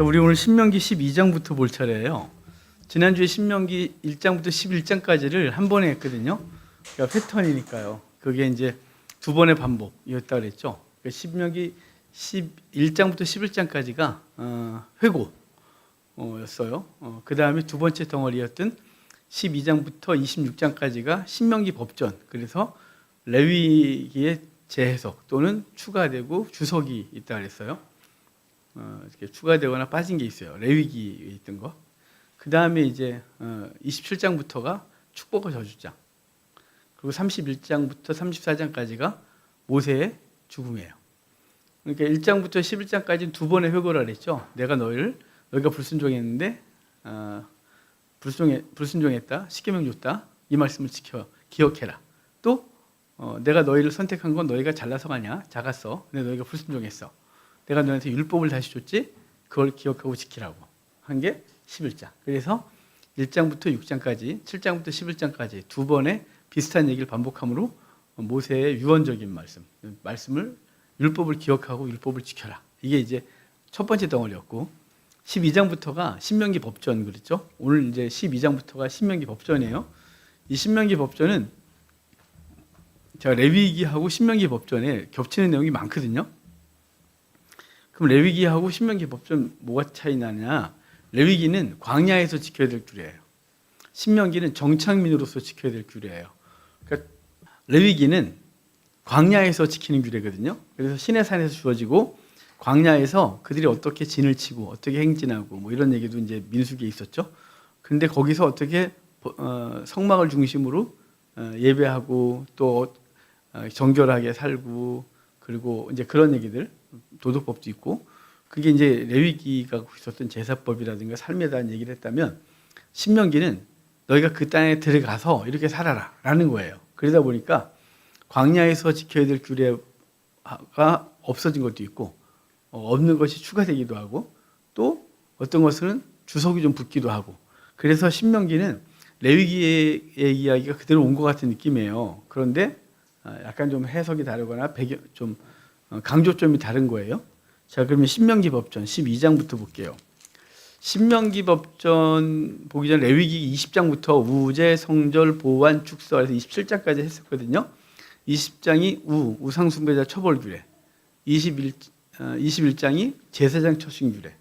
자, 우리 오늘 신명기 12장부터 볼 차례예요. 지난주에 신명기 1장부터 11장까지를 한 번에 했거든요. 그러니까 패턴이니까요. 그게 이제 두 번의 반복이었다 그랬죠. 그러니까 신명기 11장부터 11장까지가 회고였어요. 그 다음에 두 번째 덩어리였던 12장부터 26장까지가 신명기 법전. 그래서 레위기의 재해석 또는 추가되고 주석이 있다 그랬어요. 이렇게 추가되거나 빠진 게 있어요. 레위기에 있던 거. 그 다음에 이제 27장부터가 축복과 저주장. 그리고 31장부터 34장까지가 모세의 죽음이에요. 그러니까 1장부터 11장까지는 두 번의 회고라 그랬죠. 내가 너희가 불순종했는데 불순종했다. 십계명 줬다. 이 말씀을 기억해라. 또 내가 너희를 선택한 건 너희가 잘나서 가냐? 작았어. 근데 너희가 불순종했어. 내가 너한테 율법을 다시 줬지? 그걸 기억하고 지키라고 한 게 11장. 그래서 1장부터 6장까지, 7장부터 11장까지 두 번의 비슷한 얘기를 반복함으로 모세의 유언적인 말씀을 율법을 기억하고 율법을 지켜라. 이게 이제 첫 번째 덩어리였고 12장부터가 신명기 법전 그랬죠. 오늘 이제 12장부터가 신명기 법전이에요. 이 신명기 법전은 제가 레위기하고 신명기 법전에 겹치는 내용이 많거든요. 그럼 레위기하고 신명기 법전 뭐가 차이 나냐? 레위기는 광야에서 지켜야 될 규례예요. 신명기는 정착민으로서 지켜야 될 규례예요. 그러니까 레위기는 광야에서 지키는 규례거든요. 그래서 시내산에서 주어지고 광야에서 그들이 어떻게 진을 치고 어떻게 행진하고 뭐 이런 얘기도 이제 민수기에 있었죠. 근데 거기서 어떻게 성막을 중심으로 예배하고 또 정결하게 살고 그리고 이제 그런 얘기들 도덕법도 있고 그게 이제 레위기가 있었던 제사법이라든가 삶에 대한 얘기를 했다면 신명기는 너희가 그 땅에 들어가서 이렇게 살아라 라는 거예요. 그러다 보니까 광야에서 지켜야 될 규례가 없어진 것도 있고 없는 것이 추가되기도 하고 또 어떤 것은 주석이 좀 붙기도 하고 그래서 신명기는 레위기의 이야기가 그대로 온 것 같은 느낌이에요. 그런데 약간 좀 해석이 다르거나 좀 강조점이 다른 거예요. 자, 그러면 신명기 법전 12장부터 볼게요. 신명기 법전 보기 전 레위기 20장부터 우제, 성절, 보완, 축서에서 27장까지 했었거든요. 20장이 우상숭배자 처벌 규례, 21장이 제사장 처신 규례,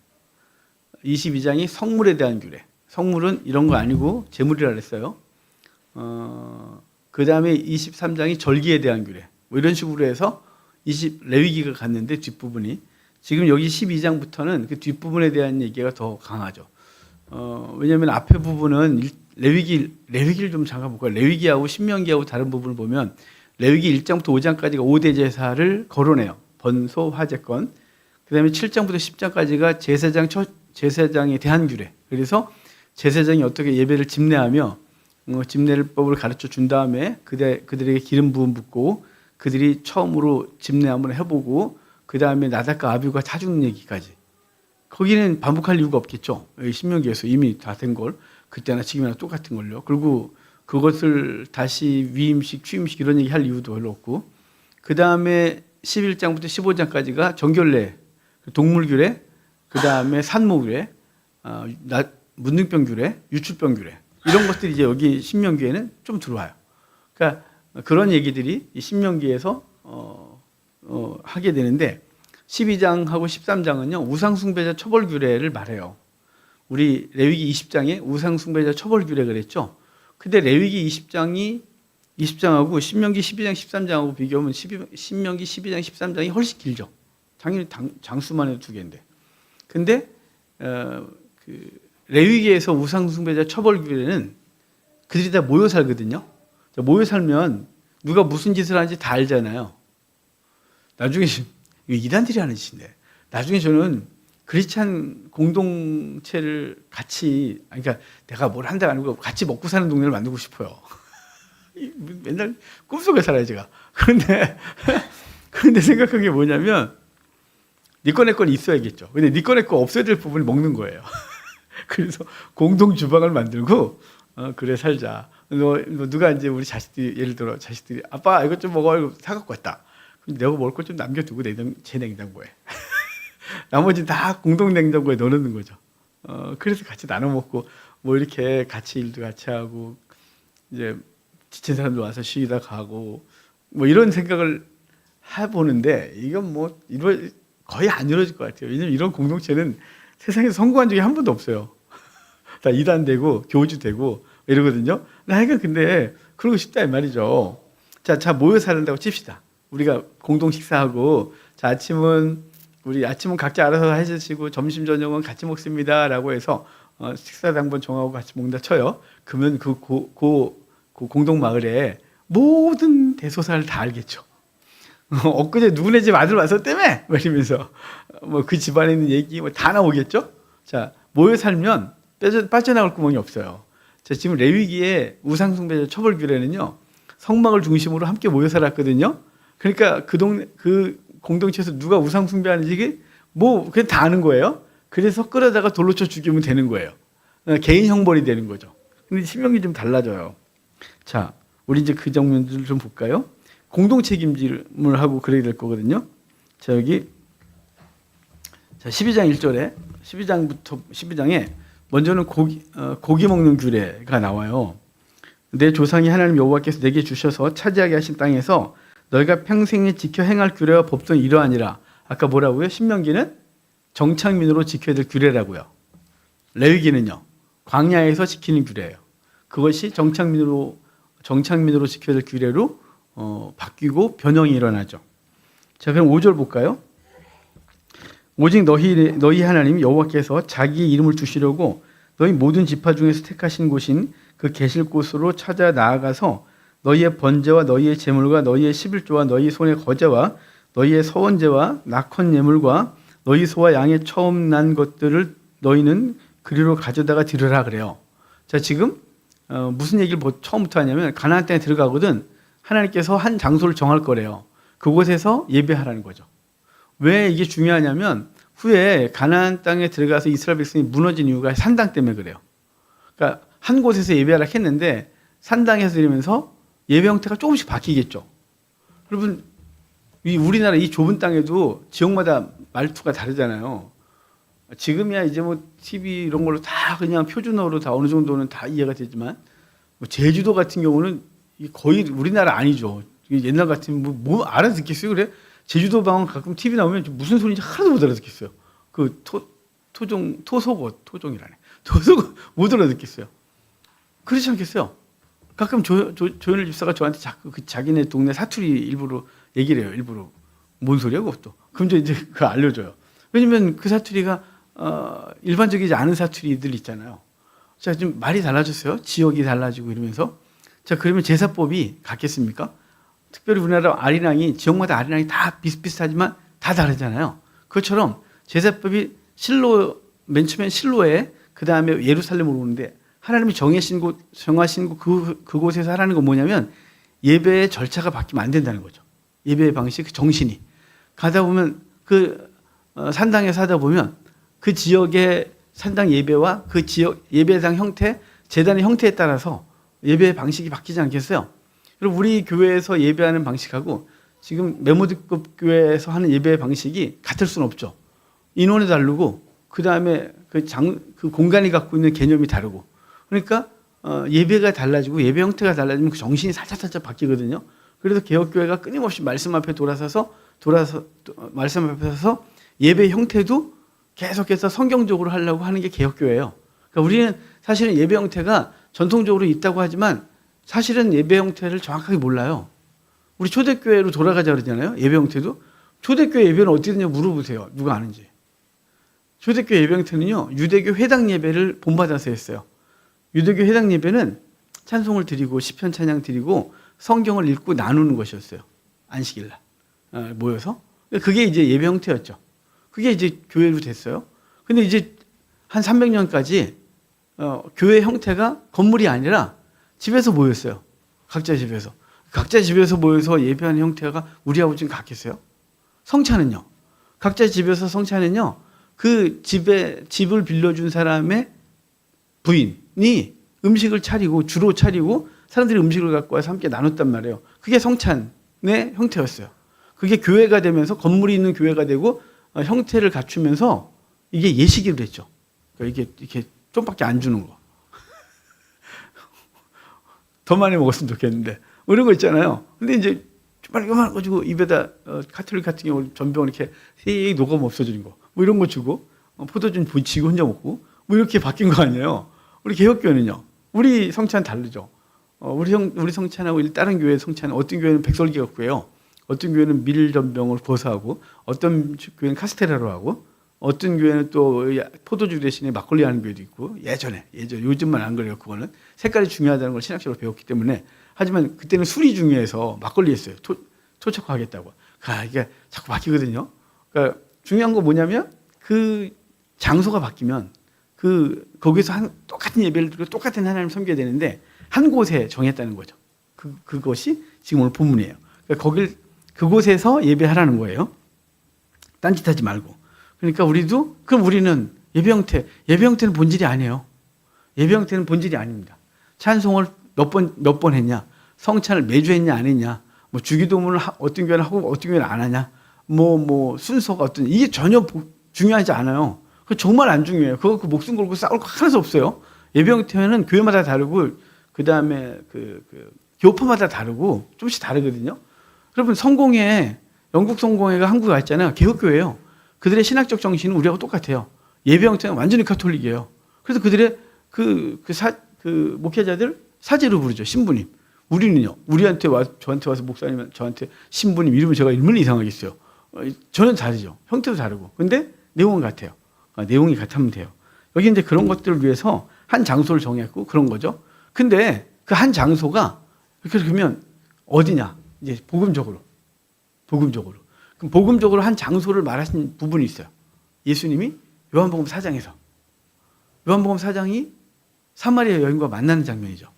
22장이 성물에 대한 규례. 성물은 이런 거 아니고 제물이라 그랬어요. 그 다음에 23장이 절기에 대한 규례. 뭐 이런 식으로 해서 레위기가 갔는데 뒷부분이 지금 여기 12장부터는 그 뒷부분에 대한 얘기가 더 강하죠. 왜냐하면 앞에 부분은 레위기를 좀 잠깐 볼까요? 레위기하고 신명기하고 다른 부분을 보면 레위기 1장부터 5장까지가 5대 제사를 거론해요. 번소, 화제권. 그 다음에 7장부터 10장까지가 제사장에 대한 규례. 그래서 제사장이 어떻게 예배를 집례하며 집례법을 가르쳐 준 다음에 그들에게 기름 부음 붓고 그들이 처음으로 집례 한번 해보고 그 다음에 나답과 아비후가 다 죽는 얘기까지. 거기는 반복할 이유가 없겠죠. 신명기에서 이미 다 된 걸 그때나 지금이나 똑같은 걸요. 그리고 그것을 다시 위임식, 취임식 이런 얘기 할 이유도 별로 없고 그 다음에 11장부터 15장까지가 정결례, 동물 규례, 그 다음에 산모 규례, 문둥병 규례, 유출병 규례 이런 것들이 이제 여기 신명기에는 좀 들어와요. 그러니까 그런 얘기들이 이 신명기에서 하게 되는데 12장하고 13장은요 우상숭배자 처벌 규례를 말해요. 우리 레위기 20장에 우상숭배자 처벌 규례 그랬죠. 근데 레위기 20장하고 신명기 12장 13장하고 비교하면 신명기 12장 13장이 훨씬 길죠. 당연히 장수만 해도 두 개인데. 근데 레위기에서 우상숭배자 처벌 규례는 그들이 다 모여 살거든요. 모여 살면 누가 무슨 짓을 하는지 다 알잖아요. 나중에 이단들이 하는 짓인데 나중에 저는 크리스찬 공동체를 같이 그러니까 내가 뭘 한다가 아니고 같이 먹고 사는 동네를 만들고 싶어요. 맨날 꿈속에 살아요 제가. 그런데 생각한 게 뭐냐면 네 거 내 건 있어야겠죠. 근데 네 거 내 거 없어야 될 부분을 먹는 거예요. 그래서 공동 주방을 만들고 그래 살자. 누가 이제 우리 자식들이 예를 들어 자식들이 아빠 이것 좀 먹어 이거 사갖고 왔다. 그럼 내가 먹을 걸 좀 남겨두고 제 냉장고에 나머지 다 공동 냉장고에 넣어놓는 거죠. 그래서 같이 나눠 먹고 뭐 이렇게 같이 일도 같이 하고 이제 지친 사람들 와서 쉬다 가고 뭐 이런 생각을 해보는데 이건 뭐 거의 안 이루어질 것 같아요. 왜냐면 이런 공동체는 세상에서 성공한 적이 한 번도 없어요. 다 이단되고 교주되고 이러거든요. 하여간 근데 그러고 싶다 이 말이죠. 자 모여 살는다고 칩시다. 우리가 공동 식사하고 자 우리 아침은 각자 알아서 해주시고 점심 저녁은 같이 먹습니다라고 해서 식사 당번 정하고 같이 먹는다 쳐요. 그러면 그 공동 마을에 모든 대소사를 다 알겠죠. 엊그제 누구네 집 아들 와서 때문에 이러면서 뭐 그 집안에 있는 얘기 뭐 다 나오겠죠. 자 모여 살면 빠져나갈 구멍이 없어요. 자 지금 레위기의 우상숭배자 처벌 규례는요 성막을 중심으로 함께 모여 살았거든요. 그러니까 그 공동체에서 누가 우상숭배하는지 뭐 그냥 다 아는 거예요. 그래서 끌어다가 돌로 쳐 죽이면 되는 거예요. 개인 형벌이 되는 거죠. 근데 신명이 좀 달라져요. 자, 우리 이제 그 장면들을 좀 볼까요? 공동 책임을 하고 그래야 될 거거든요. 자, 여기 자 12장 1절에 12장에 먼저는 고기 먹는 규례가 나와요. 내 조상이 하나님 여호와께서 내게 주셔서 차지하게 하신 땅에서 너희가 평생에 지켜 행할 규례와 법도는 이러하니라. 아까 뭐라고요? 신명기는 정착민으로 지켜야 될 규례라고요. 레위기는요. 광야에서 지키는 규례예요. 그것이 정착민으로 지켜야 될 규례로 바뀌고 변형이 일어나죠. 자, 그럼 5절 볼까요? 오직 너희 하나님 여호와께서 자기 이름을 두시려고 너희 모든 지파 중에서 택하신 곳인 그 계실 곳으로 찾아 나아가서 너희의 번제와 너희의 제물과 너희의 11조와 너희 손의 거제와 너희의 서원제와 낙헌 예물과 너희 소와 양의 처음 난 것들을 너희는 그리로 가져다가 드리라 그래요. 자, 지금 무슨 얘기를 처음부터 하냐면 가나안 땅에 들어가거든 하나님께서 한 장소를 정할 거래요. 그곳에서 예배하라는 거죠. 왜 이게 중요하냐면 후에 가나안 땅에 들어가서 이스라엘 백성이 무너진 이유가 산당 때문에 그래요. 그러니까 한 곳에서 예배하라 했는데 산당에서 드리면서 예배 형태가 조금씩 바뀌겠죠. 여러분 우리나라 이 좁은 땅에도 지역마다 말투가 다르잖아요. 지금이야 이제 뭐 TV 이런 걸로 다 그냥 표준어로 다 어느 정도는 다 이해가 되지만 뭐 제주도 같은 경우는 거의 우리나라 아니죠. 옛날 같으면 뭐 알아듣겠어요. 그래 제주도 방언 가끔 TV 나오면 무슨 소리인지 하나도 못 알아듣겠어요. 그 토속어라네. 토속어 못 알아듣겠어요. 그렇지 않겠어요? 가끔 조현일 집사가 저한테 자꾸 자기네 동네 사투리 일부러 얘기를 해요. 일부러. 뭔 소리야 그것도. 그럼 이제 그거 알려줘요. 왜냐면 그 사투리가 일반적이지 않은 사투리들 있잖아요. 자, 좀 말이 달라졌어요. 지역이 달라지고 이러면서. 자, 그러면 제사법이 같겠습니까? 특별히 우리나라 아리랑이 지역마다 아리랑이 다 비슷비슷하지만 다 다르잖아요. 그것처럼 제사법이 맨 처음엔 실로에 그 다음에 예루살렘으로 오는데 하나님이 정하신 그곳에서 하라는 건 뭐냐면 예배의 절차가 바뀌면 안 된다는 거죠. 예배의 방식, 그 정신이. 가다 보면 산당에서 하다 보면 그 지역의 산당 예배와 그 지역 예배당 형태, 제단의 형태에 따라서 예배의 방식이 바뀌지 않겠어요? 그리고 우리 교회에서 예배하는 방식하고 지금 메모드급 교회에서 하는 예배의 방식이 같을 수는 없죠. 인원이 다르고 그 다음에 그 공간이 갖고 있는 개념이 다르고 그러니까 예배가 달라지고 예배 형태가 달라지면 그 정신이 살짝 바뀌거든요. 그래서 개혁교회가 끊임없이 말씀 앞에 말씀 앞에 서서 예배 형태도 계속해서 성경적으로 하려고 하는 게 개혁교회예요. 그러니까 우리는 사실은 예배 형태가 전통적으로 있다고 하지만 사실은 예배 형태를 정확하게 몰라요. 우리 초대교회로 돌아가자 그러잖아요. 예배 형태도. 초대교회 예배는 어떻게 되냐 물어보세요. 누가 아는지. 초대교회 예배 형태는요. 유대교 회당 예배를 본받아서 했어요. 유대교 회당 예배는 찬송을 드리고 시편 찬양 드리고 성경을 읽고 나누는 것이었어요. 안식일 날 모여서. 그게 이제 예배 형태였죠. 그게 이제 교회로 됐어요. 근데 이제 한 300년까지 교회 형태가 건물이 아니라 집에서 모였어요. 각자 집에서. 각자 집에서 모여서 예배하는 형태가 우리하고 좀 같겠어요? 성찬은요? 각자 집에서 성찬은요, 그 집을 빌려준 사람의 부인이 음식을 차리고, 주로 차리고, 사람들이 음식을 갖고 와서 함께 나눴단 말이에요. 그게 성찬의 형태였어요. 그게 교회가 되면서 건물이 있는 교회가 되고, 형태를 갖추면서 이게 예식으로 했죠. 그러니까 이게 이렇게 좀밖에 안 주는 거. 더 많이 먹었으면 좋겠는데 뭐 이런 거 있잖아요. 근데 이제 요만한 거 주고 입에다 카톨릭 같은 경우 전병 이렇게 씩 녹아면 없어지는 거. 뭐 이런 거 주고 포도주 부치고 혼자 먹고 뭐 이렇게 바뀐 거 아니에요. 우리 개혁교회는요. 우리 성찬 다르죠. 우리 성찬하고 다른 교회 성찬은 어떤 교회는 백설기가 구해요. 어떤 교회는 밀전병을 부어서 하고 어떤 교회는 카스테라로 하고 어떤 교회는 또 포도주 대신에 막걸리 하는 교회도 있고 예전에 요즘만 안 그래요. 그거는 색깔이 중요하다는 걸 신학적으로 배웠기 때문에 하지만 그때는 술이 중요해서 막걸리 했어요. 토착화하겠다고. 이게 자꾸 바뀌거든요. 그러니까 중요한 거 뭐냐면 그 장소가 바뀌면 거기서 똑같은 예배를 드리고 똑같은 하나님을 섬겨야 되는데 한 곳에 정했다는 거죠. 그것이 지금 오늘 본문이에요. 그러니까 그곳에서 예배하라는 거예요. 딴짓하지 말고. 그러니까 그럼 우리는 예배 형태는 본질이 아니에요. 예배 형태는 본질이 아닙니다. 찬송을 몇 번 했냐, 성찬을 매주 했냐 안 했냐, 뭐 주기도문을 어떤 교회는 하고 어떤 교회는 안 하냐, 뭐 순서가 이게 전혀 중요하지 않아요. 그 정말 안 중요해요. 그거 목숨 걸고 싸울 거 하나도 없어요. 예배 형태는 교회마다 다르고 그 다음에 교파마다 다르고 조금씩 다르거든요. 여러분 영국 성공회가 한국에 왔잖아요. 개혁교회예요. 그들의 신학적 정신은 우리하고 똑같아요. 예배 형태는 완전히 가톨릭이에요. 그래서 그들의 목회자들 사제로 부르죠. 신부님. 우리는요. 저한테 와서 목사님 저한테 신부님 이러면 제가 얼마나 이상하겠어요. 저는 다르죠. 형태도 다르고. 근데 내용은 같아요. 내용이 같으면 돼요. 여기 이제 그런 것들을 위해서 한 장소를 정했고 그런 거죠. 근데 그 한 장소가 이렇게 그러면 어디냐? 이제 복음적으로. 그럼 복음적으로 한 장소를 말하신 부분이 있어요. 예수님이 요한복음 4장에서. 요한복음 4장이 사마리아 여인과 만나는 장면이죠.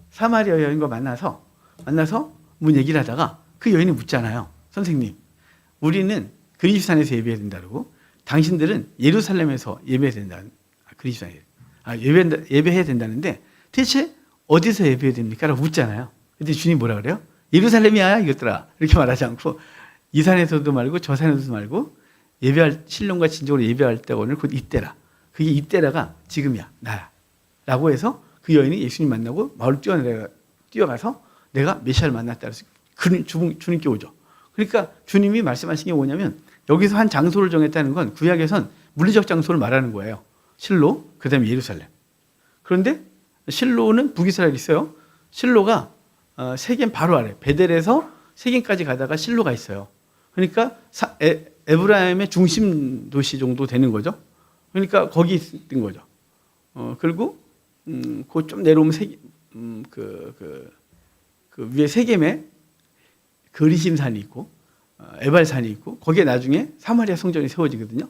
사마리아 여인과 만나서 문 얘기를 하다가 그 여인이 묻잖아요. 선생님, 우리는 그리스산에서 예배해야 된다고 당신들은 예루살렘에서 예배해야 된다. 예배해야 된다는데 대체 어디서 예배해야 됩니까? 라고 묻잖아요. 근데 주님이 뭐라 그래요? 예루살렘이야 이것들아. 이렇게 말하지 않고 이 산에서도 말고 저 산에서도 말고 신령과 진정으로 예배할 때가 오늘 곧 이때라. 그게 이때라가 지금이야. 나야. 라고 해서 그 여인이 예수님 만나고 마을 뛰어가서 내가 메시아를 만났다. 그래서 주님께 오죠. 그러니까 주님이 말씀하신 게 뭐냐면 여기서 한 장소를 정했다는 건 구약에선 물리적 장소를 말하는 거예요. 실로, 그 다음에 예루살렘. 그런데 실로는 북이스라엘에 있어요. 실로가 세겜 바로 아래, 베델에서 세겜까지 가다가 실로가 있어요. 그러니까 에브라임의 중심 도시 정도 되는 거죠. 그러니까 거기 있던 거죠. 그리고 그 좀 내려오면 그 위에 세겜에 그리심산이 있고 에발산이 있고 거기에 나중에 사마리아 성전이 세워지거든요.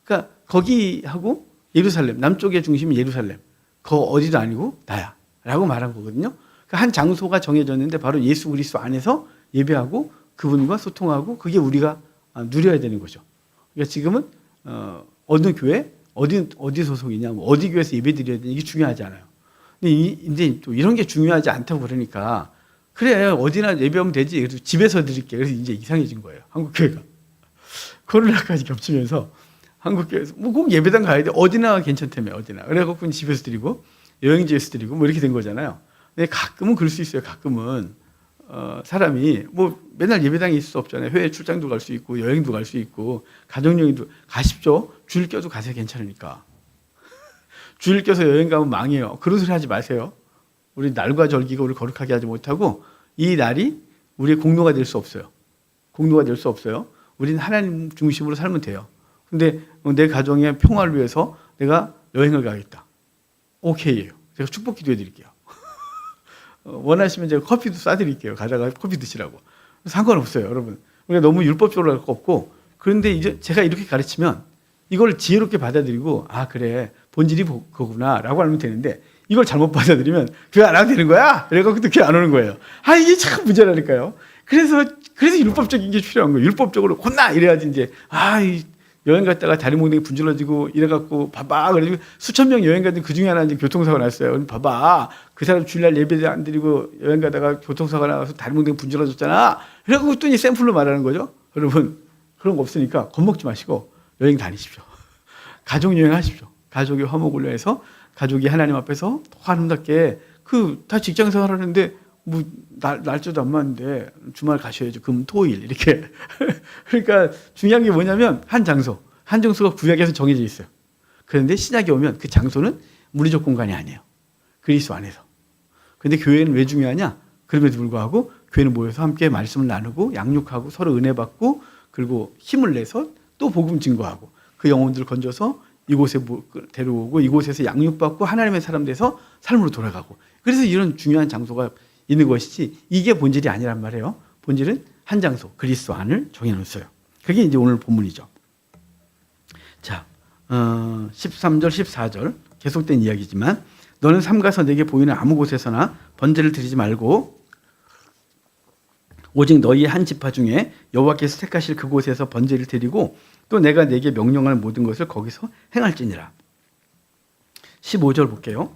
그러니까 거기하고 예루살렘, 남쪽의 중심이 예루살렘, 거 어디도 아니고 나야 라고 말한 거거든요. 그러니까 한 장소가 정해졌는데 바로 예수 그리스도 안에서 예배하고 그분과 소통하고 그게 우리가 누려야 되는 거죠. 그러니까 지금은 어느 교회, 어디 소속이냐, 어디 교회에서 예배 드려야 되냐 이게 중요하지 않아요. 근데 이제 또 이런 게 중요하지 않다고 그러니까 그래 어디나 예배하면 되지. 그래서 집에서 드릴게. 그래서 이제 이상해진 거예요. 한국교회가. 코로나까지 겹치면서 한국교회에서 뭐 꼭 예배당 가야 돼. 어디나 괜찮다며 어디나. 그래갖고 집에서 드리고 여행지에서 드리고 뭐 이렇게 된 거잖아요. 근데 가끔은 그럴 수 있어요. 가끔은 사람이 뭐 맨날 예배당에 있을 수 없잖아요. 해외 출장도 갈 수 있고 여행도 갈 수 있고 가족여행도 가십시오. 줄 껴도 가세요. 괜찮으니까. 줄 껴서 여행 가면 망해요. 그런 소리 하지 마세요. 우리 날과 절기가 우리를 거룩하게 하지 못하고 이 날이 우리의 공로가 될 수 없어요. 공로가 될 수 없어요. 우리는 하나님 중심으로 살면 돼요. 근데 내 가정의 평화를 위해서 내가 여행을 가겠다. 오케이예요. 제가 축복 기도해 드릴게요. 원하시면 제가 커피도 싸드릴게요. 가다가 커피 드시라고. 상관없어요, 여러분. 우리가 너무 율법적으로 할 거 없고 그런데 이제 제가 이렇게 가르치면 이걸 지혜롭게 받아들이고 아 그래 본질이 그거구나 라고 하면 되는데 이걸 잘못 받아들이면 교회 안 하면 되는 거야? 그래갖고 또 교회 안 오는 거예요. 이게 참 문제라니까요. 그래서 율법적인 게 필요한 거예요. 율법적으로 혼나! 이래야지 이제, 여행 갔다가 다리 몽둥이 분질러지고 이래갖고 봐봐. 그래가지고 수천 명 여행 갔는데 그 중에 하나 이제 교통사고 났어요. 봐봐. 그 사람 주일날 예배 안 드리고 여행 가다가 교통사고 나서 다리 몽둥이 분질러졌잖아. 그래갖고 또 이 샘플로 말하는 거죠. 여러분, 그런 거 없으니까 겁먹지 마시고 여행 다니십시오. 가족 여행하십시오. 가족의 화목을 위해서 가족이 하나님 앞에서 아름답게 다 직장 생활하는데 뭐 날짜도 안 맞는데 주말 가셔야죠. 금, 토일 이렇게. 그러니까 중요한 게 뭐냐면 한 장소가 구약에서 정해져 있어요. 그런데 신약에 오면 그 장소는 물리적 공간이 아니에요. 그리스도 안에서. 그런데 교회는 왜 중요하냐? 그럼에도 불구하고 교회는 모여서 함께 말씀을 나누고 양육하고 서로 은혜 받고 그리고 힘을 내서 또 복음 증거하고 그 영혼들을 건져서 이곳에 데려오고 이곳에서 양육받고 하나님의 사람 돼서 삶으로 돌아가고 그래서 이런 중요한 장소가 있는 것이지 이게 본질이 아니란 말이에요. 본질은 한 장소 그리스도 안을 정해놓았어요. 그게 이제 오늘 본문이죠. 자, 13절 14절 계속된 이야기지만 너는 삼가서 내게 보이는 아무 곳에서나 번제를 드리지 말고 오직 너희의 한 지파 중에 여호와께서 택하실 그곳에서 번제를 드리고 또 내가 내게 명령할 모든 것을 거기서 행할지니라. 15절 볼게요.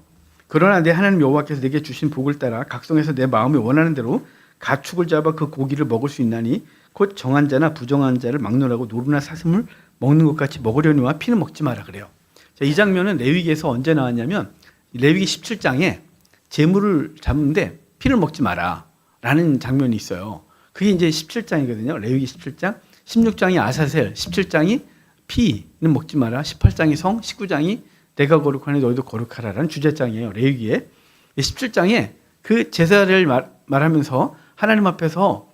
그러나 내 하나님 여호와께서 내게 주신 복을 따라 각성해서 내 마음이 원하는 대로 가축을 잡아 그 고기를 먹을 수 있나니 곧 정한 자나 부정한 자를 막론하고 노루나 사슴을 먹는 것 같이 먹으려니와 피는 먹지 마라 그래요. 자, 이 장면은 레위기에서 언제 나왔냐면 레위기 17장에 제물을 잡는데 피를 먹지 마라 라는 장면이 있어요. 그게 이제 17장이거든요. 레위기 17장. 16장이 아사셀, 17장이 피는 먹지 마라, 18장이 성, 19장이 내가 거룩하니 너희도 거룩하라라는 주제장이에요. 레위기에. 17장에 그 제사를 말하면서 하나님 앞에서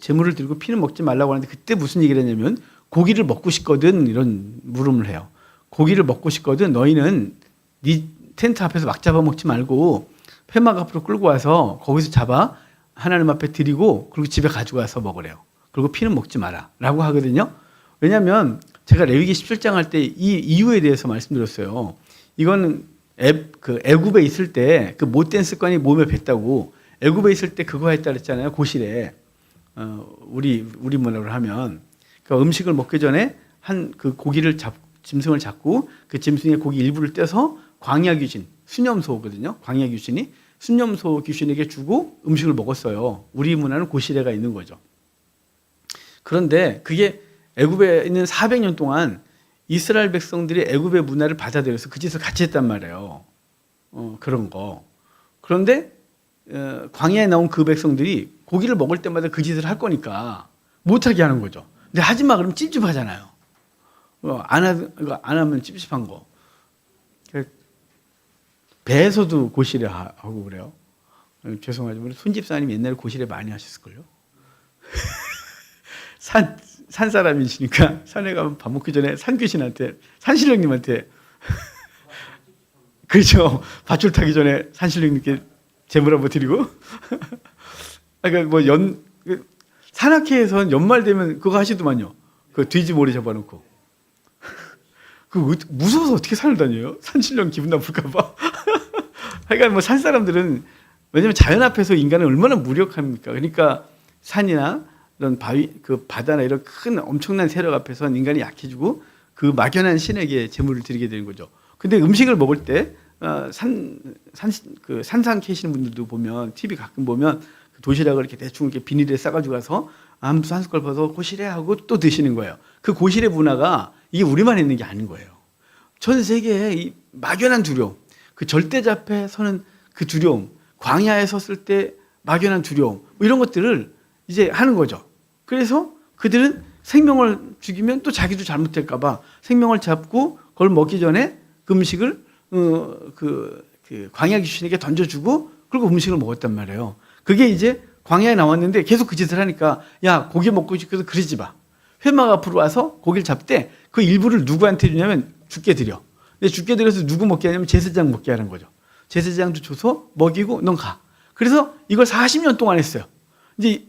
제물을 들고 피는 먹지 말라고 하는데 그때 무슨 얘기를 했냐면 고기를 먹고 싶거든 이런 물음을 해요. 고기를 먹고 싶거든 너희는 네 텐트 앞에서 막 잡아먹지 말고 회막 앞으로 끌고 와서 거기서 잡아 하나님 앞에 드리고 그리고 집에 가져가서 먹으래요. 그리고 피는 먹지 마라 라고 하거든요. 왜냐하면 제가 레위기 17장 할 때 이 이유에 대해서 말씀드렸어요. 이건 애굽에 있을 때 그 못된 습관이 몸에 뱄다고 애굽에 있을 때 그거 했다 그랬잖아요. 고실에 우리 문화로 하면 그러니까 음식을 먹기 전에 그 고기를 짐승을 잡고 그 짐승의 고기 일부를 떼서 광야 귀신 수념소거든요. 광야 귀신이 수념소 귀신에게 주고 음식을 먹었어요. 우리 문화는 고시래가 있는 거죠. 그런데 그게 애굽에 있는 400년 동안 이스라엘 백성들이 애굽의 문화를 받아들여서 그 짓을 같이 했단 말이에요. 그런 거. 그런데 광야에 나온 그 백성들이 고기를 먹을 때마다 그 짓을 할 거니까 못하게 하는 거죠. 근데 하지 마 그러면 찝찝하잖아요. 안 하면 찝찝한 거. 배에서도 고시래 하고 그래요. 죄송하지만 손집사님 옛날에 고시래 많이 하셨을걸요. 산 사람이시니까 산에 가면 밥 먹기 전에 산귀신한테 산신령님한테 그렇죠. 밧줄 타기 전에 산신령님께 제물 한번 드리고 그러니까 뭐 산악회에선 연말 되면 그거 하시더만요. 그 돼지 머리 잡아놓고 그 무서워서 어떻게 산을 다녀요? 산신령 기분 나쁠까 봐. 그러니까 뭐 산 사람들은 왜냐면 자연 앞에서 인간은 얼마나 무력합니까? 그러니까 산이나 이런 바위, 그 바다나 이런 큰 엄청난 세력 앞에서는 인간이 약해지고 그 막연한 신에게 제물을 드리게 되는 거죠. 근데 음식을 먹을 때 산상 캐시는 분들도 보면 TV 가끔 보면 그 도시락을 이렇게 대충 이렇게 비닐에 싸가지고 가서 암수 한 숟갈 퍼서 고시래 하고 또 드시는 거예요. 그 고시래 문화가 이게 우리만 있는 게 아닌 거예요. 전 세계에 이 막연한 두려움, 그 절대자 앞에 서는 그 두려움, 광야에 섰을 때 막연한 두려움, 뭐 이런 것들을 이제 하는 거죠. 그래서 그들은 생명을 죽이면 또 자기도 잘못될까봐 생명을 잡고 그걸 먹기 전에 그 음식을 그 광야 귀신에게 던져주고 그리고 음식을 먹었단 말이에요. 그게 이제 광야에 나왔는데 계속 그 짓을 하니까 야 고기 먹고 싶어서 그러지 마. 회막 앞으로 와서 고기를 잡되 그 일부를 누구한테 주냐면 죽게 드려. 근데 죽게 드려서 누구 먹게 하냐면 제사장 먹게 하는 거죠. 제사장도 줘서 먹이고 넌 가. 그래서 이걸 40년 동안 했어요. 이제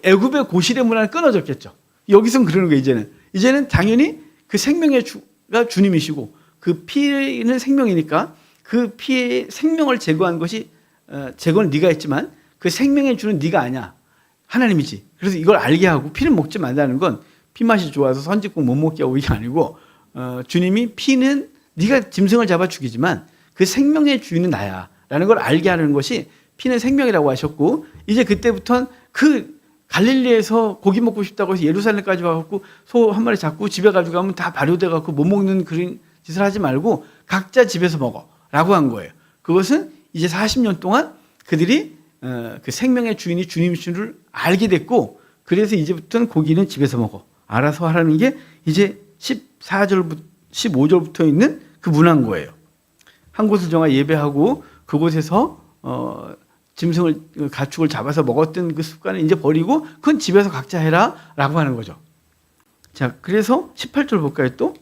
애굽의 고시래 문화는 끊어졌겠죠. 여기서는 그러는 거예요. 이제는 당연히 그 생명의 주가 주님이시고 그 피는 생명이니까 그 피의 생명을 제거한 것이 제거는 네가 했지만 그 생명의 주는 네가 아니야. 하나님이지. 그래서 이걸 알게 하고 피를 먹지 말라는 건 피맛이 좋아서 선짓국 못 먹게 하고 이게 아니고 주님이 피는 네가 짐승을 잡아 죽이지만 그 생명의 주인은 나야 라는 걸 알게 하는 것이 피는 생명이라고 하셨고 이제 그때부터는 그 갈릴리에서 고기 먹고 싶다고 해서 예루살렘까지 와갖고 소 한 마리 잡고 집에 가져가면 다 발효돼갖고 못 먹는 그런 짓을 하지 말고 각자 집에서 먹어라고 한 거예요. 그것은 이제 40년 동안 그들이 그 생명의 주인이 주님이신 줄 알게 됐고, 그래서 이제부터는 고기는 집에서 먹어. 알아서 하라는 게 이제 14절부터 15절부터 있는 그 문화인 거예요. 한 곳을 정하 예배하고 그곳에서 짐승을 가축을 잡아서 먹었던 그 습관을 이제 버리고 그건 집에서 각자 해라라고 하는 거죠. 자, 그래서 18절 볼까요? 또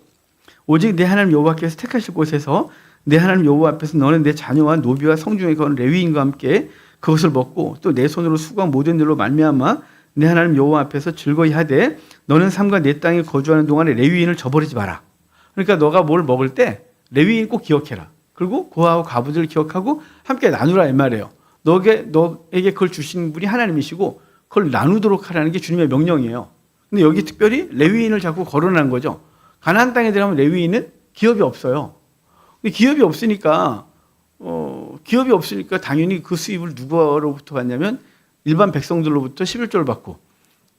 오직 내 하나님 여호와께서 택하실 곳에서 내 하나님 여호와 앞에서 너는 내 자녀와 노비와 성중에 거한 레위인과 함께 그것을 먹고 또 내 손으로 수고한 모든 일로 말미암아 내 하나님 여호와 앞에서 즐거이 하되 너는 삼가 내 땅에 거주하는 동안에 레위인을 저버리지 마라. 그러니까 너가 뭘 먹을 때 레위인 꼭 기억해라. 그리고 고아와 과부들을 기억하고 함께 나누라 이 말이에요. 너에게 그걸 주신 분이 하나님이시고 그걸 나누도록 하라는 게 주님의 명령이에요. 근데 여기 특별히 레위인을 자꾸 거론한 거죠. 가나안 땅에 들어가면 레위인은 기업이 없어요. 근데 기업이 없으니까 당연히 그 수입을 누구로부터 받냐면 일반 백성들로부터 11조를 받고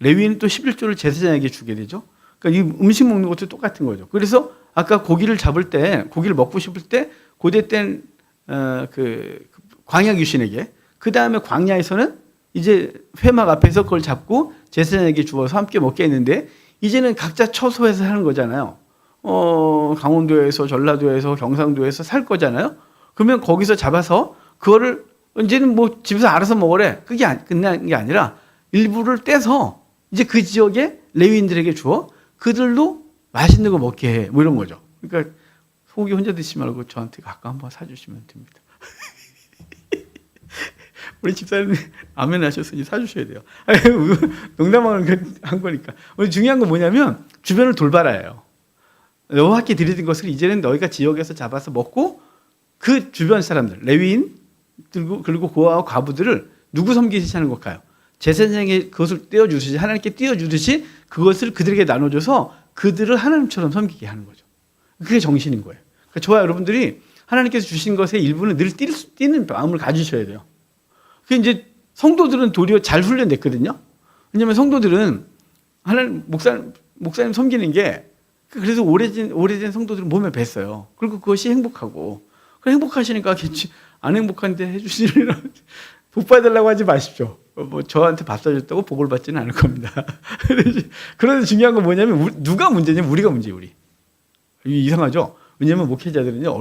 레위인은 또 11조를 제사장에게 주게 되죠. 그러니까 이 음식 먹는 것도 똑같은 거죠. 그래서 아까 고기를 잡을 때, 고기를 먹고 싶을 때 고대 땐 그 광야 귀신에게, 그 다음에 광야에서는 이제 회막 앞에서 그걸 잡고 제사장에게 주어서 함께 먹게 했는데 이제는 각자 처소에서 하는 거잖아요. 강원도에서, 전라도에서, 경상도에서 살 거잖아요. 그러면 거기서 잡아서 그거를 이제는 뭐 집에서 알아서 먹으래. 그게 끝난 게 아니라 일부를 떼서 이제 그 지역의 레위인들에게 주어 그들도 맛있는 거 먹게 해. 뭐 이런 거죠. 그러니까 소고기 혼자 드시지 말고 저한테 가끔 한번 사주시면 됩니다. 우리 집사님 아멘 하셨으니 사주셔야 돼요. 농담한 거니까. 중요한 건 뭐냐면 주변을 돌봐라예요. 여호와께 드리던 것을 이제는 너희가 지역에서 잡아서 먹고 그 주변 사람들, 레위인 그리고 고아와 과부들을 누구 섬기시지 하는 걸까요? 제사장에게 그것을 떼어주듯이, 하나님께 떼어주듯이 그것을 그들에게 나눠줘서 그들을 하나님처럼 섬기게 하는 거죠. 그게 정신인 거예요. 그러니까 저와 여러분들이 하나님께서 주신 것의 일부는 늘 띄는 마음을 가지셔야 돼요. 그 이제 성도들은 도리어 잘 훈련됐거든요. 왜냐하면 성도들은 하나님 목사님 섬기는 게 그래서 오래된 성도들은 몸에 뱄어요. 그리고 그것이 행복하고, 행복하시니까 안 행복한데 해주시려고 복 받으려고 하지 마십시오. 뭐 저한테 밥 사줬다고 복을 받지는 않을 겁니다. 그런데 중요한 건 뭐냐면 누가 문제냐면 우리가 문제예요. 우리. 이상하죠? 왜냐하면 목회자들은요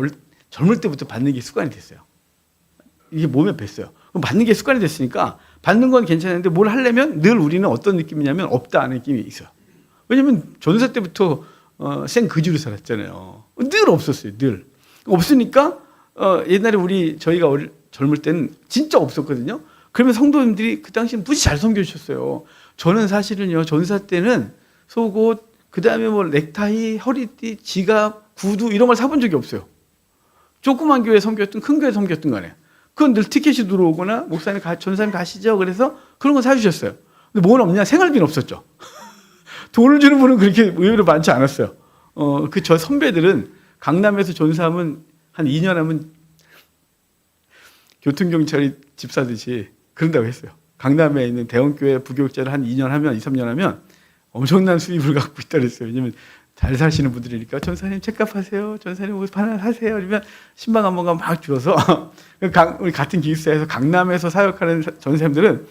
젊을 때부터 받는 게 습관이 됐어요. 이게 몸에 뱄어요. 그럼 받는 게 습관이 됐으니까 받는 건 괜찮은데 뭘 하려면 늘 우리는 어떤 느낌이냐면 없다 하는 느낌이 있어요. 왜냐하면 전사 때부터 생그지로 살았잖아요. 늘 없었어요. 늘 없으니까 옛날에 저희가 젊을 때는 진짜 없었거든요. 그러면 성도님들이 그 당시에 무지 잘 섬겨주셨어요. 저는 사실은요 전사 때는 속옷, 그 다음에 뭐 넥타이, 허리띠, 지갑, 구두 이런 걸 사본 적이 없어요. 조그만 교회 섬겼든 큰 교회 섬겼든 간에 그건 늘 티켓이 들어오거나 목사님 전사님 가시죠. 그래서 그런 거 사주셨어요. 근데 뭘 없냐? 생활비는 없었죠. 돈을 주는 분은 그렇게 의외로 많지 않았어요. 저 선배들은 강남에서 전사하면 한 2년 하면 교통경찰이 집 사듯이 그런다고 했어요. 강남에 있는 대형교회 부교육자를 한 2년 하면, 2, 3년 하면 엄청난 수입을 갖고 있다 그랬어요. 왜냐면 잘 사시는 분들이니까 전사님 책값 하세요. 전사님 옷 하나 사세요. 이러면 신방 한 번가 막 주어서 우리 같은 기숙사에서 강남에서 사역하는 전사님들은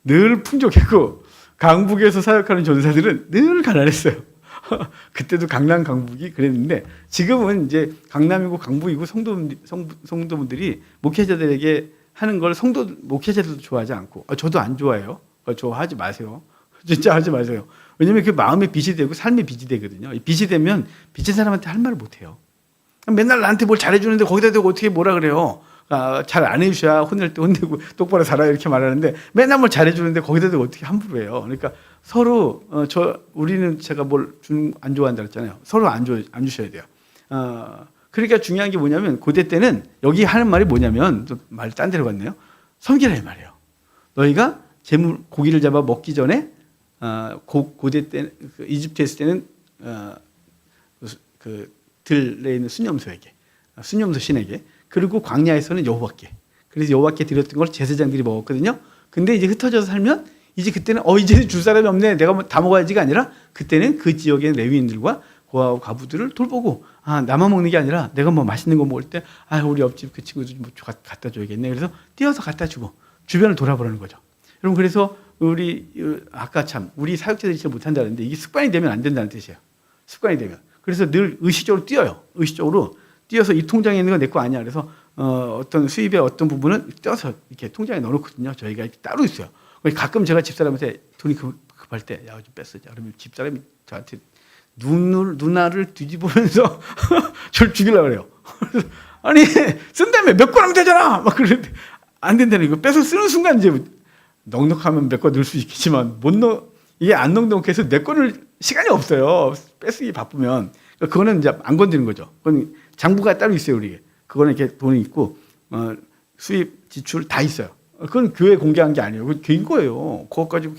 늘 풍족했고 강북에서 사역하는 전사들은 늘 가난했어요. 그때도 강남 강북이 그랬는데 지금은 이제 강남이고 강북이고 성도분들이 목회자들에게 하는 걸 목회자들도 좋아하지 않고 저도 안 좋아해요. 좋아하지 마세요. 진짜 하지 마세요. 왜냐하면 그 마음의 빛이 되고 삶의 빛이 되거든요. 빛이 되면 빛의 사람한테 할 말을 못 해요. 맨날 나한테 뭘 잘해주는데 거기다 대고 어떻게 뭐라 그래요. 잘 안 해주셔야 혼낼 때 혼내고 똑바로 살아요 이렇게 말하는데 맨날 뭘 잘해주는데 거기다 대고 어떻게 함부로 해요. 그러니까 서로 우리는 제가 뭘 안 좋아한다 그랬잖아요. 서로 안 주셔야 돼요. 그러니까 중요한 게 뭐냐면 고대 때는 여기 하는 말이 뭐냐면 말 딴 데로 갔네요. 섬기라 이 말이에요. 너희가 고기를 잡아 먹기 전에 고대 때 이집트에 있을 때는 그 들에 있는 순념소 신에게 그리고 광야에서는 여호와께, 그래서 여호와께 드렸던 걸 제사장들이 먹었거든요. 근데 이제 흩어져서 살면 이제 그때는 이제 줄 사람이 없네. 내가 다 먹어야지가 아니라 그때는 그 지역의 레위인들과 고아와 과부들을 돌보고 나만 먹는 게 아니라 내가 뭐 맛있는 거 먹을 때 우리 옆집 그 친구도 뭐 갖다 줘야겠네. 그래서 뛰어서 갖다 주고 주변을 돌아보라는 거죠. 여러분 그래서 우리 아까 참 우리 사역자들이 잘 못한다는데 이게 습관이 되면 안 된다는 뜻이에요. 습관이 되면. 그래서 늘 의식적으로 뛰어요. 의식적으로 뛰어서 이 통장에 있는 건 내 거 아니야. 그래서 어떤 수입의 어떤 부분은 뛰어서 이렇게 통장에 넣어놓거든요. 저희가 이렇게 따로 있어요. 가끔 제가 집사람한테 돈이 급할 때 좀 뺐어자. 그러면 집사람이 저한테 눈알을 뒤집으면서 저를 죽이려고 그래요. 아니 쓴다며 몇 건 하면 되잖아. 막 그러는데 안 된다는 이거 빼서 쓰는 순간 이제 넉넉하면 몇 건 넣을 수 있겠지만 이게 안 넉넉해서 내 건을 시간이 없어요. 빼쓰기 바쁘면 그거는 이제 안 건드는 거죠. 그건 장부가 따로 있어요. 우리 그거는 이렇게 돈이 있고 수입 지출 다 있어요. 그건 교회 공개한 게 아니에요. 그건 개인 거예요. 그거 가지고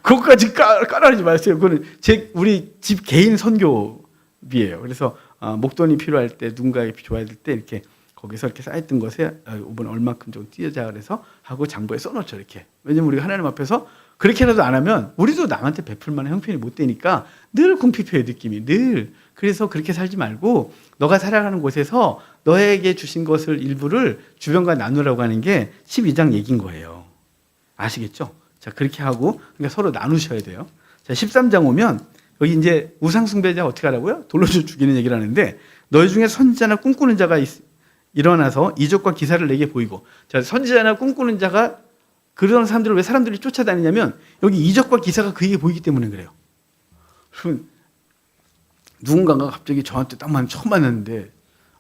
그것까지 깔아내지 마세요. 그거는 우리 집 개인 선교비예요. 그래서 목돈이 필요할 때 누군가에게 줘야 될 때 이렇게 거기서 이렇게 쌓였던 것에 이번 얼마큼 정도 띄어자 그래서 하고 장부에 써놓죠. 이렇게. 왜냐면 우리가 하나님 앞에서 그렇게라도 안 하면 우리도 남한테 베풀 만한 형편이 못 되니까 늘 궁핍해요. 느낌이 늘. 그래서 그렇게 살지 말고 너가 살아가는 곳에서 너에게 주신 것을 일부를 주변과 나누라고 하는 게 12장 얘기인 거예요. 아시겠죠? 자, 그렇게 하고 그러니까 서로 나누셔야 돼요. 자, 13장 오면 여기 이제 우상숭배자 어떻게 하라고요? 돌로 죽이는 얘기를 하는데 너희 중에 선지자나 꿈꾸는 자가 일어나서 이적과 기사를 내게 보이고. 자, 선지자나 꿈꾸는 자가 그런 사람들을 왜 사람들이 쫓아다니냐면 여기 이적과 기사가 그에게 보이기 때문에 그래요. 누군가가 갑자기 저한테 딱 처음 만났는데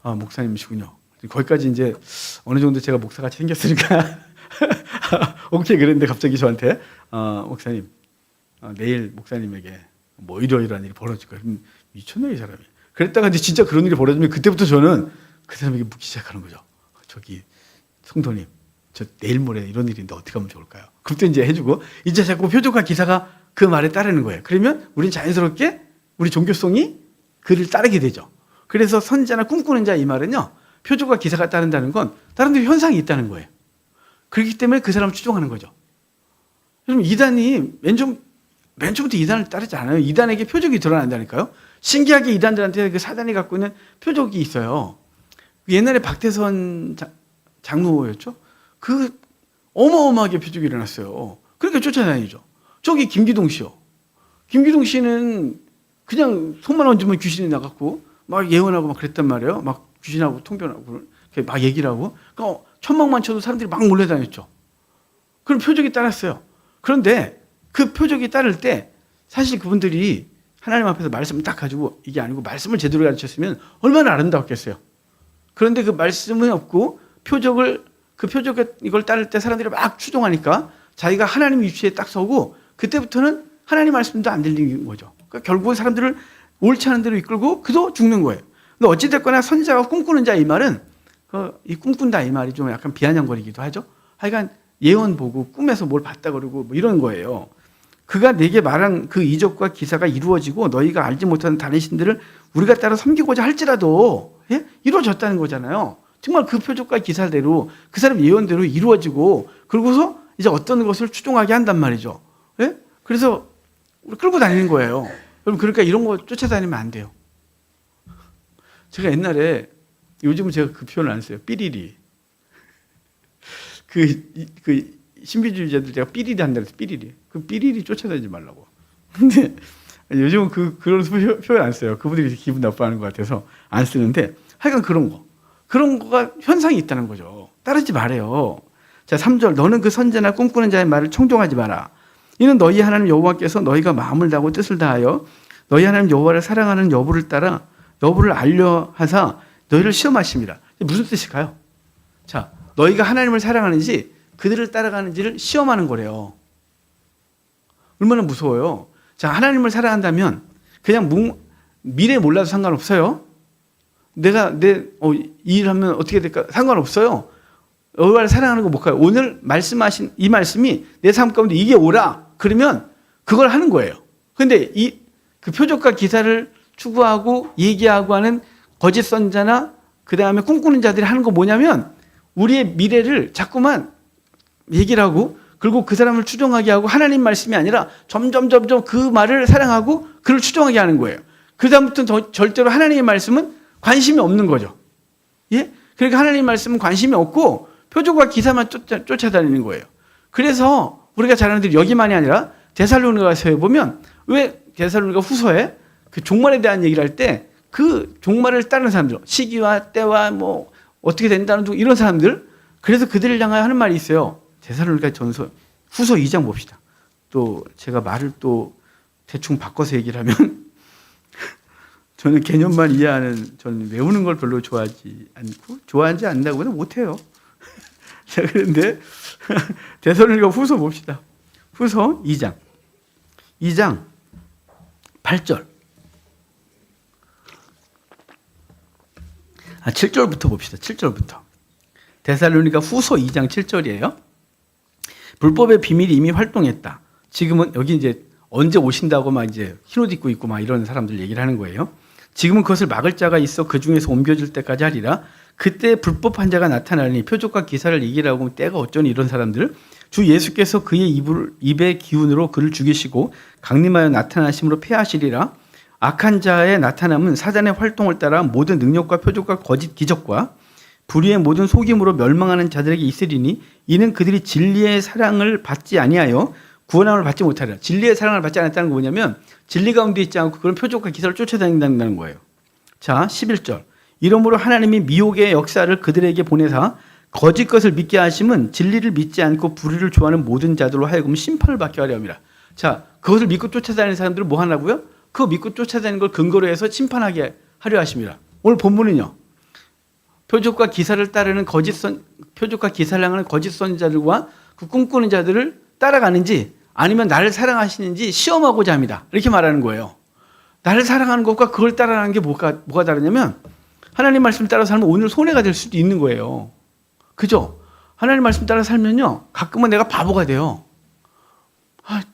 목사님이시군요. 거기까지 이제 어느 정도 제가 목사같이 생겼으니까 오케이 그랬는데 갑자기 저한테 목사님 내일 목사님에게 뭐 이러이러한 일이 벌어질 거예요. 미쳤네 이 사람이. 그랬다가 이제 진짜 그런 일이 벌어지면 그때부터 저는 그 사람에게 묻기 시작하는 거죠. 저기 성도님 저 내일 모레 이런 일인데 어떻게 하면 좋을까요? 그때 이제 해주고 이제 자꾸 표적과 기사가 그 말에 따르는 거예요. 그러면 우리는 자연스럽게 우리 종교성이 그를 따르게 되죠. 그래서 선지자나 꿈꾸는 자 이 말은요. 표적과 기사가 따른다는 건 다른 데 현상이 있다는 거예요. 그렇기 때문에 그 사람을 추종하는 거죠. 여러분 이단이 맨 처음부터 이단을 따르지 않아요. 이단에게 표적이 드러난다니까요. 신기하게 이단들한테 그 사단이 갖고 있는 표적이 있어요. 옛날에 박태선 장로였죠. 그 어마어마하게 표적이 일어났어요. 그러니까 쫓아다니죠. 저기 김기동 씨요. 김기동 씨는 그냥 손만 얹으면 귀신이 나갔고 막 예언하고 막 그랬단 말이에요. 막 귀신하고 통변하고 막 얘기를 하고 그러니까 천막만 쳐도 사람들이 막 몰려다녔죠. 그럼 표적이 따랐어요. 그런데 그 표적이 따를 때 사실 그분들이 하나님 앞에서 말씀을 딱 가지고 이게 아니고 말씀을 제대로 가르쳤으면 얼마나 아름다웠겠어요. 그런데 그 말씀은 없고 그 표적을 이걸 따를 때 사람들이 막 추종하니까 자기가 하나님 위치에 딱 서고 그때부터는 하나님 말씀도 안 들리는 거죠. 그러니까 결국은 사람들을 옳지 않은 대로 이끌고 그도 죽는 거예요. 근데 어찌됐거나 선지자가 꿈꾸는 자 이 말은 이 꿈꾼다 이 말이 좀 약간 비아냥거리기도 하죠. 하여간 예언 보고 꿈에서 뭘 봤다 그러고 뭐 이런 거예요. 그가 내게 말한 그 이적과 기사가 이루어지고 너희가 알지 못하는 다른 신들을 우리가 따라 섬기고자 할지라도 이루어졌다는 거잖아요. 정말 그 표적과 기사대로 그 사람 예언대로 이루어지고 그러고서 이제 어떤 것을 추종하게 한단 말이죠. 그래서 끌고 다니는 거예요. 여러분 그러니까 이런 거 쫓아다니면 안 돼요. 제가 옛날에 요즘은 제가 그 표현을 안 써요. 삐리리. 그 신비주의자들 제가 삐리리 한다 그래서 삐리리. 그 삐리리 쫓아다니지 말라고. 근데 요즘은 그런 표현 안 써요. 그분들이 기분 나빠하는 것 같아서 안 쓰는데 하여간 그런 거가 현상이 있다는 거죠. 따르지 말아요. 자, 3절 너는 그 선지자나 꿈꾸는 자의 말을 청종하지 마라. 이는 너희 하나님 여호와께서 너희가 마음을 다하고 뜻을 다하여 너희 하나님 여호와를 사랑하는 여부를 따라 여부를 알려 하사 너희를 시험하심이라. 무슨 뜻일까요? 자, 너희가 하나님을 사랑하는지 그들을 따라가는지를 시험하는 거래요. 얼마나 무서워요. 자, 하나님을 사랑한다면 그냥 미래 몰라도 상관없어요. 내가 이 일하면 어떻게 될까 상관없어요. 여호와를 사랑하는 거 못 가요. 오늘 말씀하신 이 말씀이 내 삶 가운데 이게 오라 그러면 그걸 하는 거예요. 그런데 그 표적과 기사를 추구하고 얘기하고 하는 거짓 선자나 그 다음에 꿈꾸는 자들이 하는 거 뭐냐면 우리의 미래를 자꾸만 얘기를 하고 그리고 그 사람을 추종하게 하고 하나님 말씀이 아니라 점점 그 말을 사랑하고 그를 추종하게 하는 거예요. 그 다음부터는 절대로 하나님의 말씀은 관심이 없는 거죠. 예? 그러니까 하나님 말씀은 관심이 없고 표적과 기사만 쫓아다니는 거예요. 그래서 우리가 잘 아는 대로 여기만이 아니라 데살로니가서에 보면 왜 데살로니가 후서에 그 종말에 대한 얘기를 할 때 그 종말을 따르는 사람들, 시기와 때와 뭐 어떻게 된다는 등 이런 사람들, 그래서 그들을 향하여 하는 말이 있어요. 데살로니가 전서 후서 2장 봅시다. 또 제가 말을 또 대충 바꿔서 얘기를 하면 저는 개념만 이해하는, 저는 외우는 걸 별로 좋아하지 않고, 좋아하지 않는다고는 못해요. 자, 그런데 데살로니가 후서 봅시다. 후서 2장 8절. 7절부터 봅시다. 7절부터. 데살로니가 후서 2장 7절이에요. 불법의 비밀이 이미 활동했다. 지금은 여기 이제 언제 오신다고 막 이제 흰옷 입고 있고 막 이런 사람들 얘기를 하는 거예요. 지금은 그것을 막을 자가 있어 그 중에서 옮겨질 때까지 하리라. 그때 불법한 자가 나타나니 표적과 기사를 얘기를 하고 때가 어쩌니 이런 사람들. 주 예수께서 그의 입의 기운으로 그를 죽이시고 강림하여 나타나심으로 패하시리라. 악한 자의 나타남은 사단의 활동을 따라 모든 능력과 표적과 거짓 기적과 불의의 모든 속임으로 멸망하는 자들에게 있으리니 이는 그들이 진리의 사랑을 받지 아니하여 구원함을 받지 못하리라. 진리의 사랑을 받지 않았다는 거 뭐냐면 진리 가운데 있지 않고 그런 표적과 기사를 쫓아다닌다는 거예요. 자, 11절. 이러므로 하나님이 미혹의 역사를 그들에게 보내사 거짓 것을 믿게 하심은 진리를 믿지 않고 불의를 좋아하는 모든 자들로 하여금 심판을 받게 하려 함이라. 자, 그것을 믿고 쫓아다니는 사람들은 뭐 하나고요? 그거 믿고 쫓아다니는 걸 근거로 해서 심판하게 하려 하십니다. 오늘 본문은요. 표적과 기사를 따르는 표적과 기사를 향하는 거짓 선지자들과 그 꿈꾸는 자들을 따라가는지 아니면 나를 사랑하시는지 시험하고자 합니다. 이렇게 말하는 거예요. 나를 사랑하는 것과 그걸 따라가는 게 뭐가 다르냐면 하나님 말씀 따라 살면 오늘 손해가 될 수도 있는 거예요. 그죠? 하나님 말씀 따라 살면요. 가끔은 내가 바보가 돼요.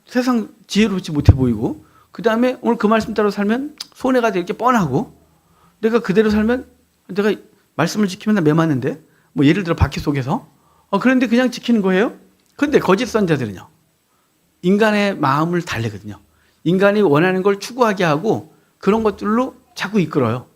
세상 지혜롭지 못해 보이고 그 다음에 오늘 그 말씀 따라 살면 손해가 될 게 뻔하고 내가 그대로 살면 내가 말씀을 지키면 나 매맞는데 뭐 예를 들어 바퀴 속에서 그런데 그냥 지키는 거예요. 그런데 거짓 선자들은요. 인간의 마음을 달래거든요. 인간이 원하는 걸 추구하게 하고 그런 것들로 자꾸 이끌어요.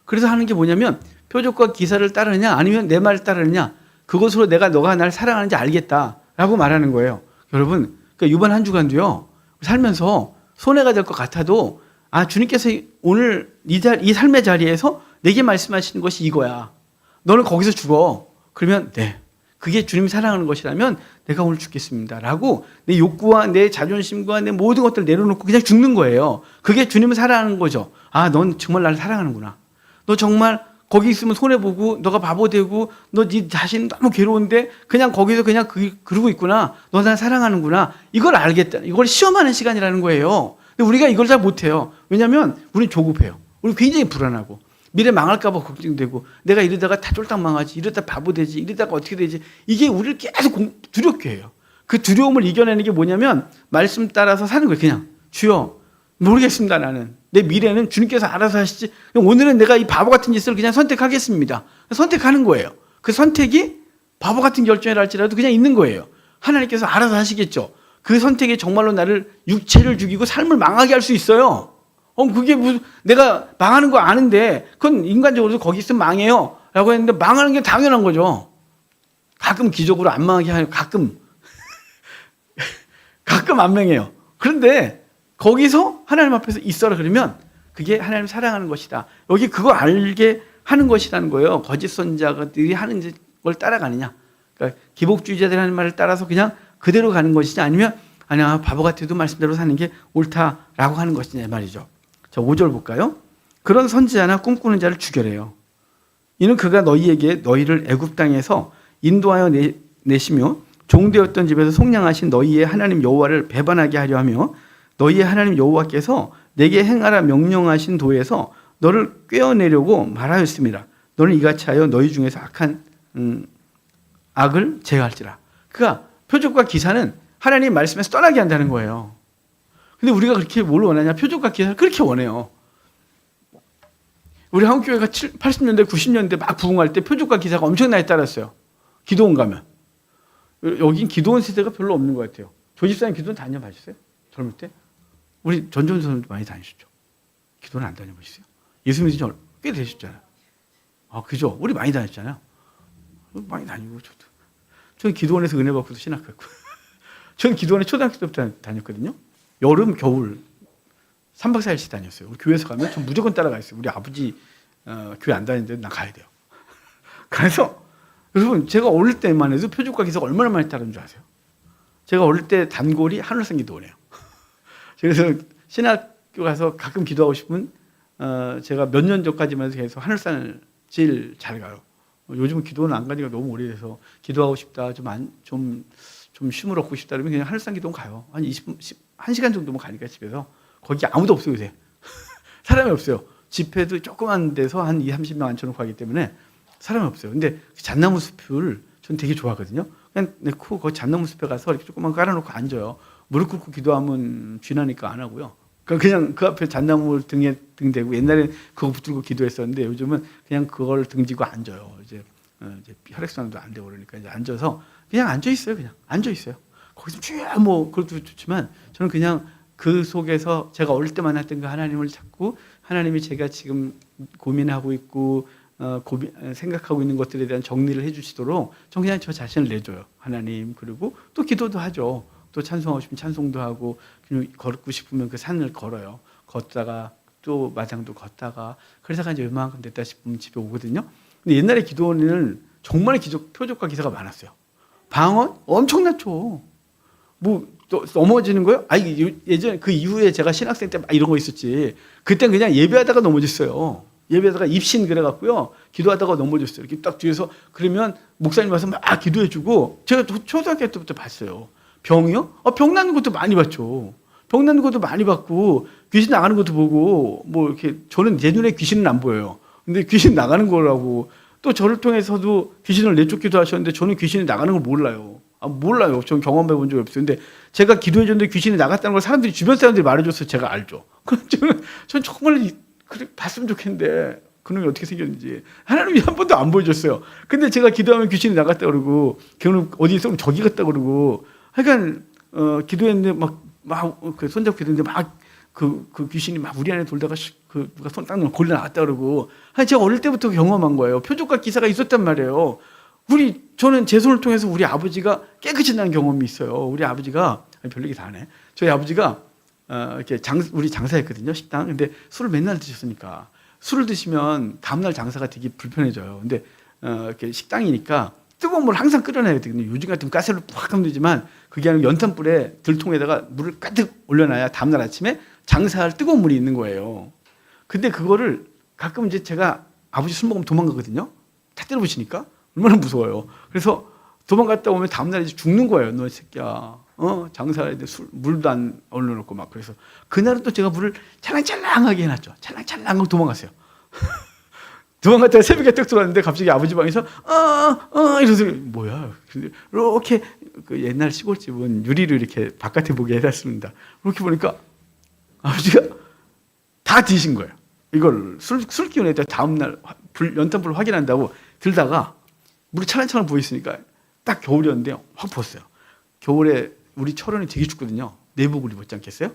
그래서 하는 게 뭐냐면 표적과 기사를 따르느냐 아니면 내 말을 따르느냐 그것으로 너가 날 사랑하는지 알겠다라고 말하는 거예요. 여러분 그러니까 이번 한 주간도요. 살면서 손해가 될 것 같아도 주님께서 오늘 이 삶의 자리에서 내게 말씀하시는 것이 이거야. 너는 거기서 죽어. 그러면 네. 그게 주님이 사랑하는 것이라면 내가 오늘 죽겠습니다. 라고 내 욕구와 내 자존심과 내 모든 것들을 내려놓고 그냥 죽는 거예요. 그게 주님을 사랑하는 거죠. 넌 정말 나를 사랑하는구나. 너 정말 거기 있으면 손해보고 너가 바보 되고 너 네 자신 너무 괴로운데 그냥 거기서 그냥 그러고 있구나. 너 날 사랑하는구나. 이걸 알겠다. 이걸 시험하는 시간이라는 거예요. 근데 우리가 이걸 잘 못해요. 왜냐하면 우리는 조급해요. 우리 굉장히 불안하고 미래 망할까 봐 걱정되고 내가 이러다가 다 쫄딱 망하지 이러다가 바보 되지 이러다가 어떻게 되지 이게 우리를 계속 두렵게 해요. 그 두려움을 이겨내는 게 뭐냐면 말씀 따라서 사는 거예요. 그냥 주여 모르겠습니다. 나는 내 미래는 주님께서 알아서 하시지 오늘은 내가 이 바보 같은 짓을 그냥 선택하겠습니다. 선택하는 거예요. 그 선택이 바보 같은 결정이라 할지라도 그냥 있는 거예요. 하나님께서 알아서 하시겠죠. 그 선택이 정말로 나를 육체를 죽이고 삶을 망하게 할 수 있어요. 그게 무슨 내가 망하는 거 아는데 그건 인간적으로도 거기 있으면 망해요 라고 했는데 망하는 게 당연한 거죠. 가끔 기적으로 안 망하게 하요. 가끔 안 망해요. 그런데 거기서 하나님 앞에서 있어라 그러면 그게 하나님 사랑하는 것이다. 여기 그거 알게 하는 것이라는 거예요. 거짓 선자들이 하는 걸 따라가느냐. 그러니까 기복주의자들이 하는 말을 따라서 그냥 그대로 가는 것이냐 아니면 아니야 바보 같아도 말씀대로 사는 게 옳다라고 하는 것이냐 말이죠. 자, 5절 볼까요? 그런 선지자나 꿈꾸는 자를 죽여래요. 이는 그가 너희를 애굽 땅에서 인도하여 내시며 종되었던 집에서 속량하신 너희의 하나님 여호와를 배반하게 하려 하며 너희의 하나님 여호와께서 내게 행하라 명령하신 도에서 너를 꿰어내려고 말하였습니다. 너는 이같이 하여 너희 중에서 악한 악을 제어할지라. 그러니까 표적과 기사는 하나님 말씀에서 떠나게 한다는 거예요. 근데 우리가 그렇게 뭘 원하냐? 표적과 기사를 그렇게 원해요. 우리 한국교회가 80년대, 90년대 막 부흥할 때 표적과 기사가 엄청나게 따랐어요. 기도원 가면. 여긴 기도원 세대가 별로 없는 것 같아요. 조집사님 기도원 다녀보셨어요? 젊을 때? 우리 전전 선생님도 많이 다니셨죠. 기도원 안 다녀보셨어요? 예수 믿은 지 꽤 되셨잖아요. 아, 그죠? 우리 많이 다녔잖아요. 많이 다니고 저도. 저는 기도원에서 은혜 받고도 신학했고. 저는 기도원에 초등학교 때부터 다녔거든요. 여름, 겨울 3박 4일씩 다녔어요. 우리 교회에서 가면 전 무조건 따라가 있어요. 우리 아버지 교회 안 다니는데 나 가야 돼요. 그래서 여러분 제가 어릴 때만 해도 표적과 기사가 얼마나 많이 따르는 줄 아세요? 제가 어릴 때 단골이 하늘산 기도원이에요. 그래서 신학교 가서 가끔 기도하고 싶으면 제가 몇 년 전까지만 해도 계속 하늘산을 제일 잘 가요. 요즘은 기도는 안 가니까 너무 오래돼서 기도하고 싶다, 좀 쉼을 얻고 싶다 그러면 그냥 하늘산 기도원 가요. 한 1시간 정도만 가니까 집에서. 거기 아무도 없어요, 요새. 사람이 없어요. 집회도 조그만 데서 한 20-30명 앉혀놓고 하기 때문에 사람이 없어요. 근데 잣나무 숲을 전 되게 좋아하거든요. 그냥 내코 거기 잣나무 숲에 가서 이렇게 조그만 깔아놓고 앉아요. 무릎 꿇고 기도하면 쥐나니까 안 하고요. 그냥 그 앞에 잣나무 등에 등 대고 옛날에 그거 붙들고 기도했었는데 요즘은 그냥 그걸 등지고 앉아요. 이제 혈액순환도 안 되고 그러니까 이제 앉아서 그냥 앉아 있어요. 그냥 앉아 있어요. 거기서 쭉 그것도 좋지만 저는 그냥 그 속에서 제가 어릴 때만 했던 그 하나님을 찾고 하나님이 제가 지금 고민하고 있고 생각하고 있는 것들에 대한 정리를 해주시도록 전 그냥 저 자신을 내줘요. 하나님. 그리고 또 기도도 하죠. 또 찬송하고 싶으면 찬송도 하고 그냥 걷고 싶으면 그 산을 걸어요. 걷다가 또 마장도 걷다가 그러다가 이제 웬만큼 됐다 싶으면 집에 오거든요. 근데 옛날에 기도원에는 정말 표적과 기사가 많았어요. 방언 엄청났죠. 뭐 넘어지는 거요? 예전에 그 이후에 제가 신학생 때 막 이런 거 있었지. 그땐 그냥 예배하다가 넘어졌어요. 예배하다가 입신 그래갖고요. 기도하다가 넘어졌어요. 이렇게 딱 뒤에서 그러면 목사님 와서 막 기도해주고 제가 초등학교 때부터 봤어요. 병이요? 병 나는 것도 많이 봤죠. 병 나는 것도 많이 봤고 귀신 나가는 것도 보고 뭐 이렇게 저는 제 눈에 귀신은 안 보여요. 근데 귀신 나가는 거라고 또 저를 통해서도 귀신을 내쫓기도 하셨는데 저는 귀신이 나가는 걸 몰라요. 몰라요. 저는 경험해 본 적이 없어요. 근데 제가 기도해 줬는데 귀신이 나갔다는 걸 주변 사람들이 말해줘서 제가 알죠. 저는 정말 봤으면 좋겠는데 그놈이 어떻게 생겼는지 하나님이 한 번도 안 보여줬어요. 근데 제가 기도하면 귀신이 나갔다 그러고 걔는 어디 있으면 저기 갔다 그러고 하여간 기도했는데 그 손잡고 기도했는데 그 귀신이 막 우리 안에 돌다가 누가 손 딱 놓고 골려 나갔다 그러고 제가 어릴 때부터 경험한 거예요. 표적과 기사가 있었단 말이에요. 저는 제 손을 통해서 우리 아버지가 깨끗이 난 경험이 있어요. 우리 아버지가 별 얘기 다 하네. 저희 아버지가 이렇게 우리 장사했거든요, 식당. 근데 술을 맨날 드셨으니까 술을 드시면 다음날 장사가 되게 불편해져요. 근데 이렇게 식당이니까 뜨거운 물 항상 끓여놔야 되거든요. 요즘 같으면 가스를 팍 하면 되지만 그게 아니고 연탄불에 들통에다가 물을 가득 올려놔야 다음날 아침에 장사할 뜨거운 물이 있는 거예요. 근데 그거를 가끔 이제 제가 아버지 술 먹으면 도망가거든요. 다 때려부시니까 얼마나 무서워요. 그래서 도망갔다 오면 다음날 이제 죽는 거예요. 너 새끼야. 장사해야 돼. 물도 안 올려놓고 막. 그래서 그날은 또 제가 물을 찰랑찰랑하게 해놨죠. 찰랑찰랑하고 도망갔어요. 도망갔다가 새벽에 딱 들어왔는데 갑자기 아버지 방에서 이러면서 뭐야. 이렇게 그 옛날 시골집은 유리를 이렇게 바깥에 보게 해놨습니다. 이렇게 보니까 아버지가 다 드신 거예요. 이걸 술 기운에 다음날 연탄불을 확인한다고 들다가 물이 찰랑찰랑 보였으니까 딱 겨울이었는데 확 부었어요. 겨울에 우리 철원이 되게 춥거든요. 내복을 입었지 않겠어요?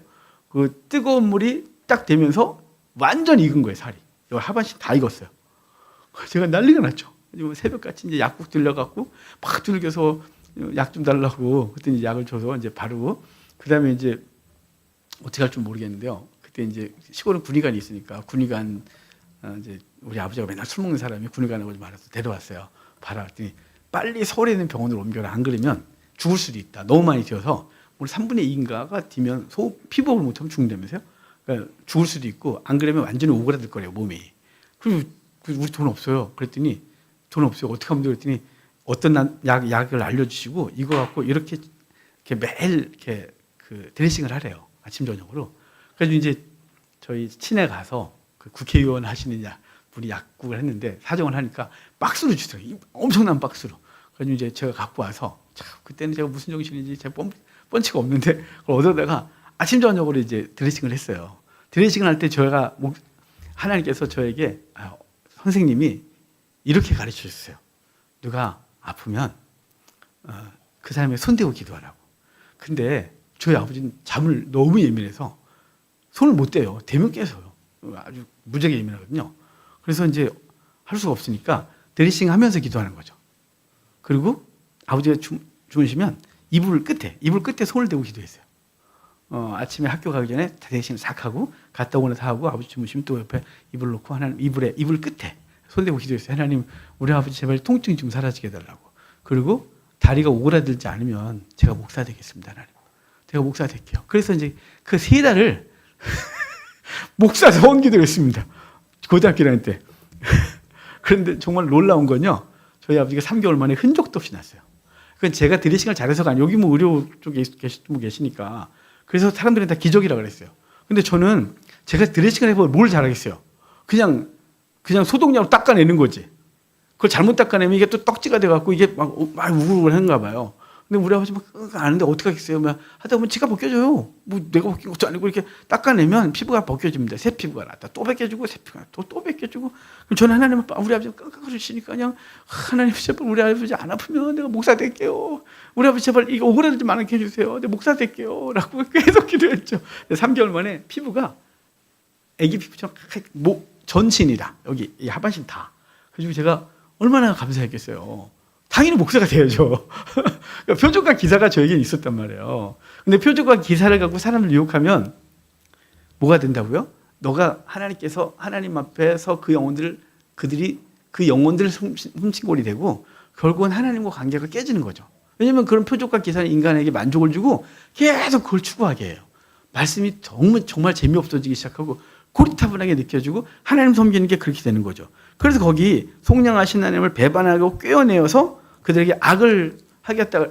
그 뜨거운 물이 딱 되면서 완전 익은 거예요, 살이. 하반신 다 익었어요. 제가 난리가 났죠. 새벽같이 이제 약국 들려갖고 막 두들겨서 약 좀 달라고 그때 약을 줘서 이제 바르고 그 다음에 이제 어떻게 할 줄 모르겠는데요. 그때 이제 시골은 군의관이 있으니까 군의관 이제 우리 아버지가 맨날 술 먹는 사람이 군의관하고 좀 알아서 데려왔어요. 받아왔더니 빨리 서울에 있는 병원으로 옮겨라. 안 그러면 죽을 수도 있다. 너무 많이 튀어서 오늘 3분의 2인가가 뒤면 피부업을 못하면 죽는다면서요? 그러니까 죽을 수도 있고 안 그러면 완전히 오그라들 거래요, 몸이. 그리고 우리 돈 없어요. 그랬더니 돈 없어요. 어떻게 하면 돼? 그랬더니 어떤 약을 알려주시고 이거 갖고 이렇게 매일 이렇게 그 드레싱을 하래요. 아침 저녁으로. 그래서 이제 저희 친해 가서 그 국회의원 하시는 분이 약국을 했는데 사정을 하니까 박스로 주더라고요. 엄청난 박스로. 그래서 이제 제가 갖고 와서 그때는 제가 무슨 정신인지 제가 뻔치가 없는데 그걸 얻어다가 아침 저녁으로 이제 드레싱을 했어요. 드레싱을 할 때 저희가 하나님께서 저에게 선생님이 이렇게 가르쳐 주셨어요. 누가 아프면 그 사람의 손대고 기도하라고. 근데 저희 아버지는 잠을 너무 예민해서 손을 못 대요. 대면 깨서요. 아주 무지하게 예민하거든요. 그래서 이제 할 수가 없으니까 드레싱 하면서 기도하는 거죠. 그리고 아버지가 주무시면 이불 끝에 손을 대고 기도했어요. 아침에 학교 가기 전에 드레싱을 싹 하고 갔다 오는 다 하고 아버지 주무시면 또 옆에 이불 놓고 하나님 이불 끝에 손 대고 기도했어요. 하나님 우리 아버지 제발 통증이 좀 사라지게 해달라고. 그리고 다리가 오그라들지 않으면 제가 목사 되겠습니다. 하나님. 제가 목사 될게요. 그래서 이제 그 3달을 목사 서원 기도를 했습니다. 고등학교 다닐 때. 그런데 정말 놀라운 건요. 저희 아버지가 3개월 만에 흔적도 없이 났어요. 그건 제가 드레싱을 잘해서가 아니에요. 여기 뭐 의료 쪽에 계시니까. 그래서 사람들이 다 기적이라고 그랬어요. 근데 저는 제가 드레싱을 해보면 뭘 잘하겠어요. 그냥 소독약으로 닦아내는 거지. 그걸 잘못 닦아내면 이게 또 떡지가 돼갖고 이게 막 우글우글 하는가 봐요. 근데 우리 아버지 막 아는데 어떻게 하겠어요? 막 하다 보면 지가 벗겨져요. 뭐 내가 벗긴 것도 아니고 이렇게 닦아내면 피부가 벗겨집니다. 새 피부가 나왔다. 또 벗겨지고 새 피부가 또 벗겨지고. 그럼 저는 하나님 우리 아버지 그러시니까 그냥 하나님 제발 우리 아버지 안 아프면 내가 목사 될게요. 우리 아버지 제발 이거 오그라들지 않게 해주세요. 내가 목사 될게요. 라고 계속 기도했죠. 3개월 만에 피부가 애기 피부처럼 전신이다. 여기 이 하반신 다. 그래서 제가 얼마나 감사했겠어요. 당연히 목사가 돼야죠. 그러니까 표적과 기사가 저에게 있었단 말이에요. 근데 표적과 기사를 갖고 사람을 유혹하면 뭐가 된다고요? 너가 하나님 앞에서 그들이 그 영혼들을 훔친꼴이 되고 결국은 하나님과 관계가 깨지는 거죠. 왜냐하면 그런 표적과 기사는 인간에게 만족을 주고 계속 그걸 추구하게 해요. 말씀이 정말 재미없어지기 시작하고 고리타분하게 느껴지고 하나님 섬기는 게 그렇게 되는 거죠. 그래서 거기 속량하신 하나님을 배반하고 꿰어내어서 그들에게 악을 하겠다,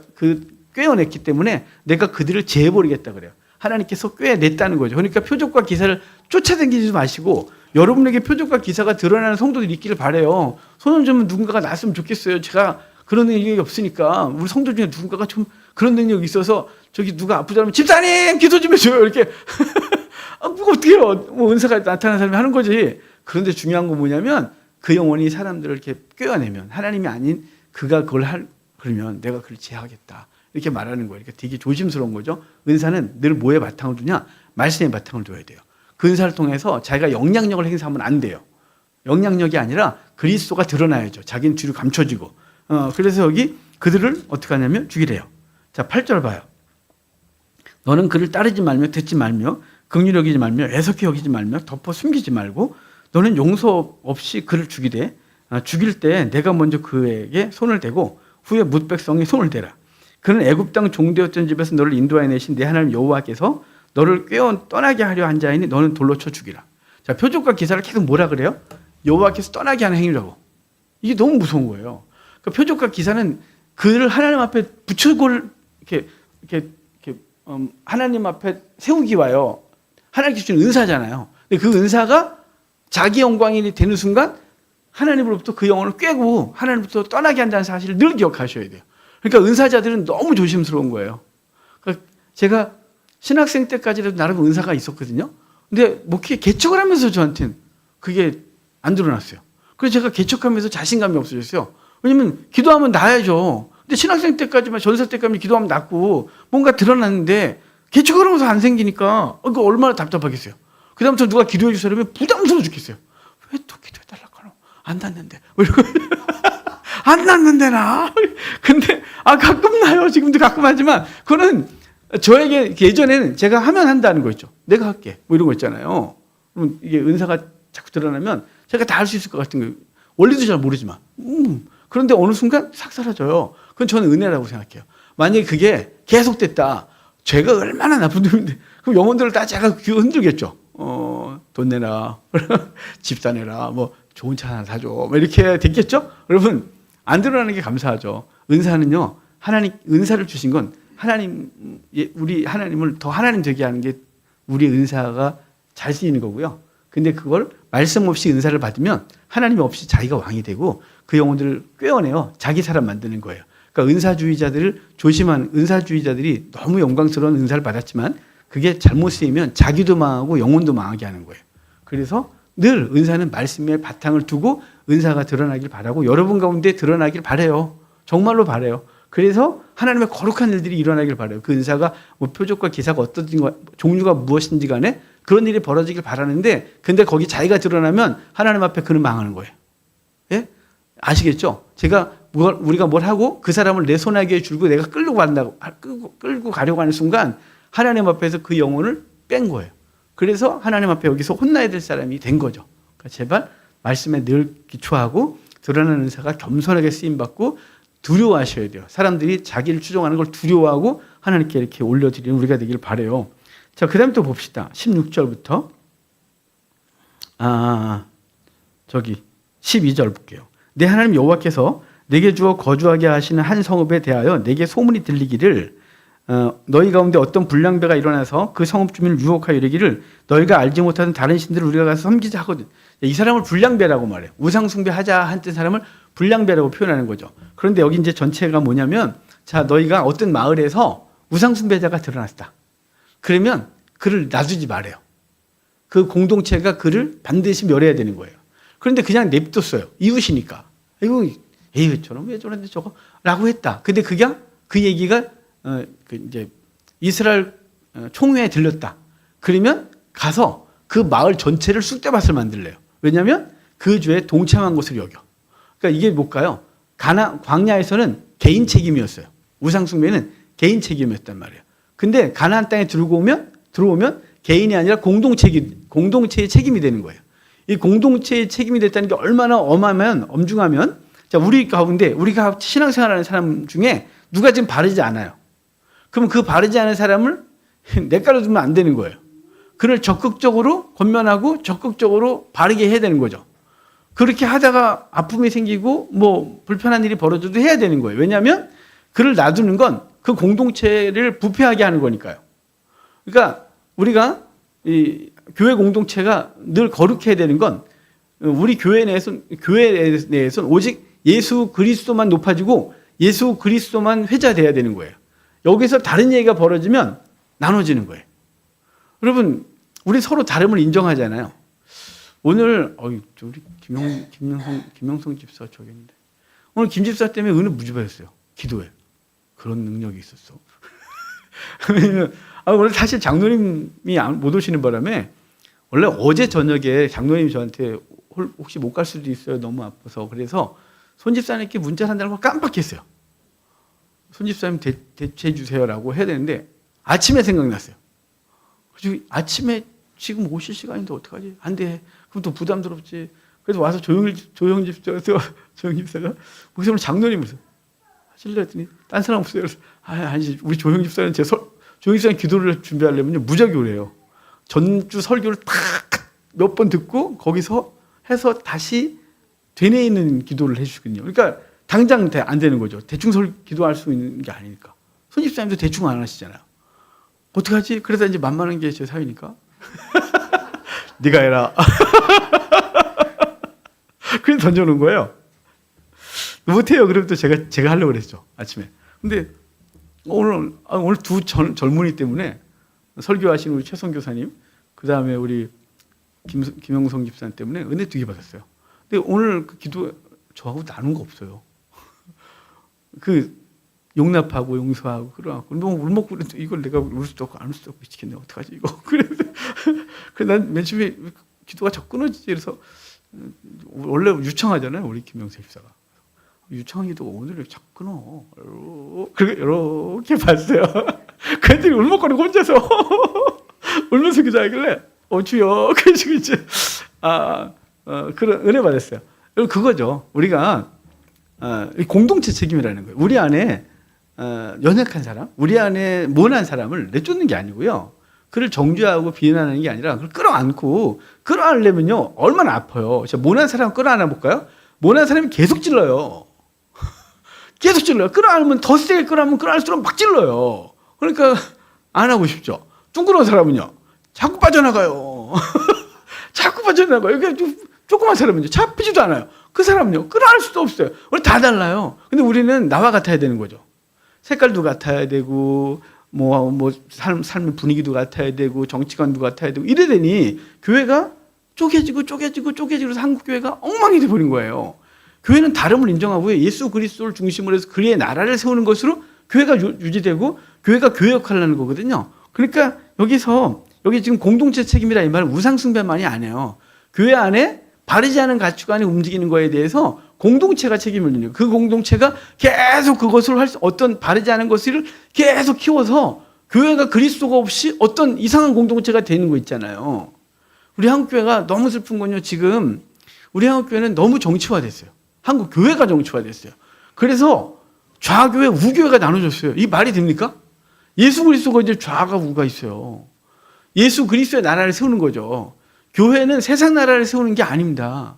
꿰어냈기 때문에 내가 그들을 제해버리겠다 그래요. 하나님께서 꿰어냈다는 거죠. 그러니까 표적과 기사를 쫓아다니지 마시고 여러분에게 표적과 기사가 드러나는 성도들이 있기를 바라요. 손을 좀 누군가가 났으면 좋겠어요. 제가 그런 능력이 없으니까 우리 성도 중에 누군가가 좀 그런 능력이 있어서 저기 누가 아프다면 집사님 기도 좀 해줘요. 이렇게 뭐 어떻게 해요? 뭐 은사가 나타나는 사람이 하는 거지. 그런데 중요한 건 뭐냐면 그 영혼이 사람들을 이렇게 꿰어내면 하나님이 아닌 그가 그러면 내가 그를 제하겠다. 이렇게 말하는 거예요. 그러니까 되게 조심스러운 거죠. 은사는 늘 뭐에 바탕을 두냐? 말씀에 바탕을 둬야 돼요. 그 은사를 통해서 자기가 영향력을 행사하면 안 돼요. 영향력이 아니라 그리스도가 드러나야죠. 자기는 뒤로 감춰지고. 그래서 여기 그들을 어떻게 하냐면 죽이래요. 자, 8절 봐요. 너는 그를 따르지 말며 듣지 말며 긍휼히 여기지 말며 애석히 여기지 말며 덮어 숨기지 말고 너는 용서 없이 그를 죽이되 죽일 때 내가 먼저 그에게 손을 대고 후에 뭇 백성이 손을 대라. 그는 애굽 땅 종되었던 집에서 너를 인도하여 내신 내 하나님 여호와께서 너를 꿰어 떠나게 하려 한 자이니 너는 돌로 쳐 죽이라. 자, 표적과 기사를 계속 뭐라 그래요? 여호와께서 떠나게 하는 행위라고. 이게 너무 무서운 거예요. 그러니까 표적과 기사는 그를 하나님 앞에 붙이고 이렇게 하나님 앞에 세우기 와요. 하나님께서 주는 은사잖아요. 근데 그 은사가 자기 영광이 되는 순간 하나님으로부터 그 영혼을 꿰고 하나님부터 떠나게 한다는 사실을 늘 기억하셔야 돼요. 그러니까 은사자들은 너무 조심스러운 거예요. 그러니까 제가 신학생 때까지라도 나름 은사가 있었거든요. 근데 목회 개척을 하면서 저한테는 그게 안 드러났어요. 그래서 제가 개척하면서 자신감이 없어졌어요. 왜냐면 기도하면 나야죠. 근데 신학생 때까지만 전사 때까지 기도하면 낫고 뭔가 드러났는데 개척을 하면서 안 생기니까 그거 얼마나 답답하겠어요. 그 다음부터 누가 기도해 주시려면 부담스러워 죽겠어요. 왜 또 기도해 달라고 하노? 안 났는데. 안 났는데 나. 근데 가끔 나요. 지금도 가끔 하지만 그거는 저에게 예전에는 제가 하면 한다는 거 있죠. 내가 할게. 뭐 이런 거 있잖아요. 그럼 이게 은사가 자꾸 드러나면 제가 다 할 수 있을 것 같은 거예요. 원리도 잘 모르지만. 그런데 어느 순간 싹 사라져요. 그건 저는 은혜라고 생각해요. 만약에 그게 계속됐다. 죄가 얼마나 나쁜 놈인데. 그럼 영혼들을 다 제가 흔들겠죠. 돈 내라. 집 사내라. 뭐 좋은 차 하나 사줘. 뭐 이렇게 됐겠죠? 여러분, 안 드러나는 게 감사하죠. 은사는요, 은사를 주신 건 우리 하나님을 더 하나님 되게 하는 게 우리 은사가 잘 쓰이는 거고요. 근데 그걸 말씀 없이 은사를 받으면 하나님 없이 자기가 왕이 되고 그 영혼들을 꿰어내어 자기 사람 만드는 거예요. 그러니까 은사주의자들이 너무 영광스러운 은사를 받았지만 그게 잘못 쓰이면 자기도 망하고 영혼도 망하게 하는 거예요. 그래서 늘 은사는 말씀의 바탕을 두고 은사가 드러나길 바라고 여러분 가운데 드러나길 바라요. 정말로 바라요. 그래서 하나님의 거룩한 일들이 일어나길 바라요. 그 은사가 뭐 표적과 기사가 어떤 종류가 무엇인지 간에 그런 일이 벌어지길 바라는데, 근데 거기 자기가 드러나면 하나님 앞에 그는 망하는 거예요. 예? 아시겠죠? 우리가 뭘 하고 그 사람을 내 손아귀에 줄고 내가 끌고 가려고 하는 순간 하나님 앞에서 그 영혼을 뺀 거예요. 그래서 하나님 앞에 여기서 혼나야 될 사람이 된 거죠. 그러니까 제발 말씀에 늘 기초하고 드러나는 은사가 겸손하게 쓰임받고 두려워하셔야 돼요. 사람들이 자기를 추종하는 걸 두려워하고 하나님께 이렇게 올려드리는 우리가 되길 바라요. 자, 그 다음 또 봅시다. 16절부터 12절 볼게요. 내 하나님 여호와께서 내게 주어 거주하게 하시는 한 성읍에 대하여 내게 소문이 들리기를 너희 가운데 어떤 불량배가 일어나서 그 성읍 주민을 유혹하여 이르기를 너희가 알지 못하는 다른 신들을 우리가 가서 섬기자 하거든. 이 사람을 불량배라고 말해요. 우상숭배하자 한뜻 사람을 불량배라고 표현하는 거죠. 그런데 여기 이제 전체가 뭐냐면, 자, 너희가 어떤 마을에서 우상숭배자가 드러났다. 그러면 그를 놔두지 말아요. 그 공동체가 그를 반드시 멸해야 되는 거예요. 그런데 그냥 냅뒀어요. 이웃이니까. 이거 왜 저런데 저거? 라고 했다. 근데 그 얘기가 이제 이스라엘 총회에 들렸다. 그러면 가서 그 마을 전체를 쑥대밭을 만들래요. 왜냐하면 그 죄에 동참한 것으로 여겨. 그러니까 이게 뭘까요? 광야에서는 개인 책임이었어요. 우상숭배는 개인 책임이었단 말이에요. 근데 가나안 땅에 들어오면 개인이 아니라 공동체의 책임이 되는 거예요. 이 공동체의 책임이 됐다는 게 얼마나 엄중하면, 자, 우리 가운데 우리가 신앙생활하는 사람 중에 누가 지금 바르지 않아요. 그럼 그 바르지 않은 사람을 내깔로 두면 안 되는 거예요. 그를 적극적으로 권면하고 적극적으로 바르게 해야 되는 거죠. 그렇게 하다가 아픔이 생기고 뭐 불편한 일이 벌어져도 해야 되는 거예요. 왜냐하면 그를 놔두는 건 그 공동체를 부패하게 하는 거니까요. 그러니까 우리가 이 교회 공동체가 늘 거룩해야 되는 건 우리 교회 내에서는 오직 예수 그리스도만 높아지고 예수 그리스도만 회자돼야 되는 거예요. 여기서 다른 얘기가 벌어지면 나눠지는 거예요. 여러분, 우리 서로 다름을 인정하잖아요. 오늘 우리 김영성 집사 저기 있는데 오늘 김 집사 때문에 은혜 무지 받았어요. 기도에 그런 능력이 있었어. 오늘 사실 장로님이 못 오시는 바람에 원래 어제 저녁에 장로님이 저한테 혹시 못 갈 수도 있어요. 너무 아파서. 그래서 손 집사님께 문자를 한다는 걸 깜빡했어요. 손 집사님 대체해 주세요라고 해야 되는데 아침에 생각났어요. 그래서 아침에 지금 오실 시간인데 어떡하지? 안 돼. 그럼 또 부담스럽지. 그래서 와서 조영 집사가 무슨 오늘 장로님을 하실래 했더니 딴 사람 없어요. 그래서 아니 우리 조영 집사는 조영 집사님 기도를 준비하려면 무작위 오래요. 전주 설교를 딱 몇 번 듣고 거기서 해서 다시 되뇌 있는 기도를 해주시거든요. 그러니까 당장 안 되는 거죠. 대충 기도할 수 있는 게 아니니까. 손 집사님도 대충 안 하시잖아요. 어떡하지? 그래서 이제 만만한 게 제 사위니까. 네가 해라. 그래서 던져놓은 거예요. 못해요. 그럼 또 제가 하려고 그랬죠. 아침에. 근데 오늘 두 젊은이 때문에 설교하신 우리 최성 교사님, 그 다음에 우리 김영성 집사님 때문에 은혜 2개 받았어요. 근데 오늘 그 기도 저하고 나눈 거 없어요. 그 용납하고 용서하고 그러고 너무 울먹고 이걸 내가 울 수도 없고 안 울 수도 없고 미치겠네. 어떡하지 이거. 그래서 난 맨 처음에 기도가 자꾸 끊어지지. 그래서 원래 유창하잖아요. 우리 김영세 집사가. 유창한 기도가 오늘 자꾸 끊어. 이렇게 봤어요. 그랬더니 울먹거리고 혼자서 울면서 기도하길래 주여. 그래서 이제 그런 은혜 받았어요. 그거죠. 우리가 공동체 책임이라는 거예요. 우리 안에 연약한 사람, 우리 안에 모난 사람을 내쫓는 게 아니고요. 그를 정죄하고 비난하는 게 아니라 그걸 끌어안고, 끌어안으려면요 얼마나 아파요. 모난 사람 끌어안아 볼까요? 모난 사람이 계속 찔러요. 계속 찔러요. 끌어안으면 더 세게 끌어안을수록 막 찔러요. 그러니까 안 하고 싶죠. 둥그러운 사람은요 자꾸 빠져나가요. 자꾸 빠져나가요. 그러니까 조그만 사람은요 잡히지도 않아요. 그 사람은요 끌어안을 수도 없어요. 우리 다 달라요. 근데 우리는 나와 같아야 되는 거죠. 색깔도 같아야 되고 삶의 분위기도 같아야 되고 정치관도 같아야 되고 이래 되니 교회가 쪼개지고 한국 교회가 엉망이 돼버린 거예요. 교회는 다름을 인정하고요. 예수 그리스도를 중심으로 해서 그의 나라를 세우는 것으로 교회가 유지되고 교회가 교회 역할을 하는 거거든요. 그러니까 여기 지금 공동체 책임이라 이 말은 우상숭배만이 아니에요. 교회 안에 바르지 않은 가치관이 움직이는 거에 대해서 공동체가 책임을 지는 거예요. 그 공동체가 계속 그것을 어떤 바르지 않은 것을 계속 키워서 교회가 그리스도가 없이 어떤 이상한 공동체가 되는 거 있잖아요. 우리 한국교회가 너무 슬픈 건요. 지금 우리 한국교회는 너무 정치화됐어요. 한국 교회가 정치화됐어요. 그래서 좌교회, 우교회가 나눠졌어요. 이 말이 됩니까? 예수 그리스도가 이제 좌가 우가 있어요. 예수 그리스도의 나라를 세우는 거죠. 교회는 세상 나라를 세우는 게 아닙니다.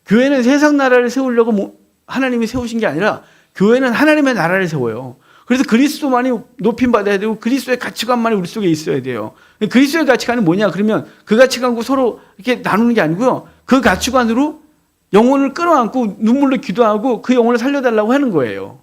교회는 세상 나라를 세우려고 하나님이 세우신 게 아니라 교회는 하나님의 나라를 세워요. 그래서 그리스도만이 높임받아야 되고 그리스도의 가치관만이 우리 속에 있어야 돼요. 그리스도의 가치관이 뭐냐? 그러면 그 가치관과 서로 이렇게 나누는 게 아니고요. 그 가치관으로 영혼을 끌어안고 눈물로 기도하고 그 영혼을 살려달라고 하는 거예요.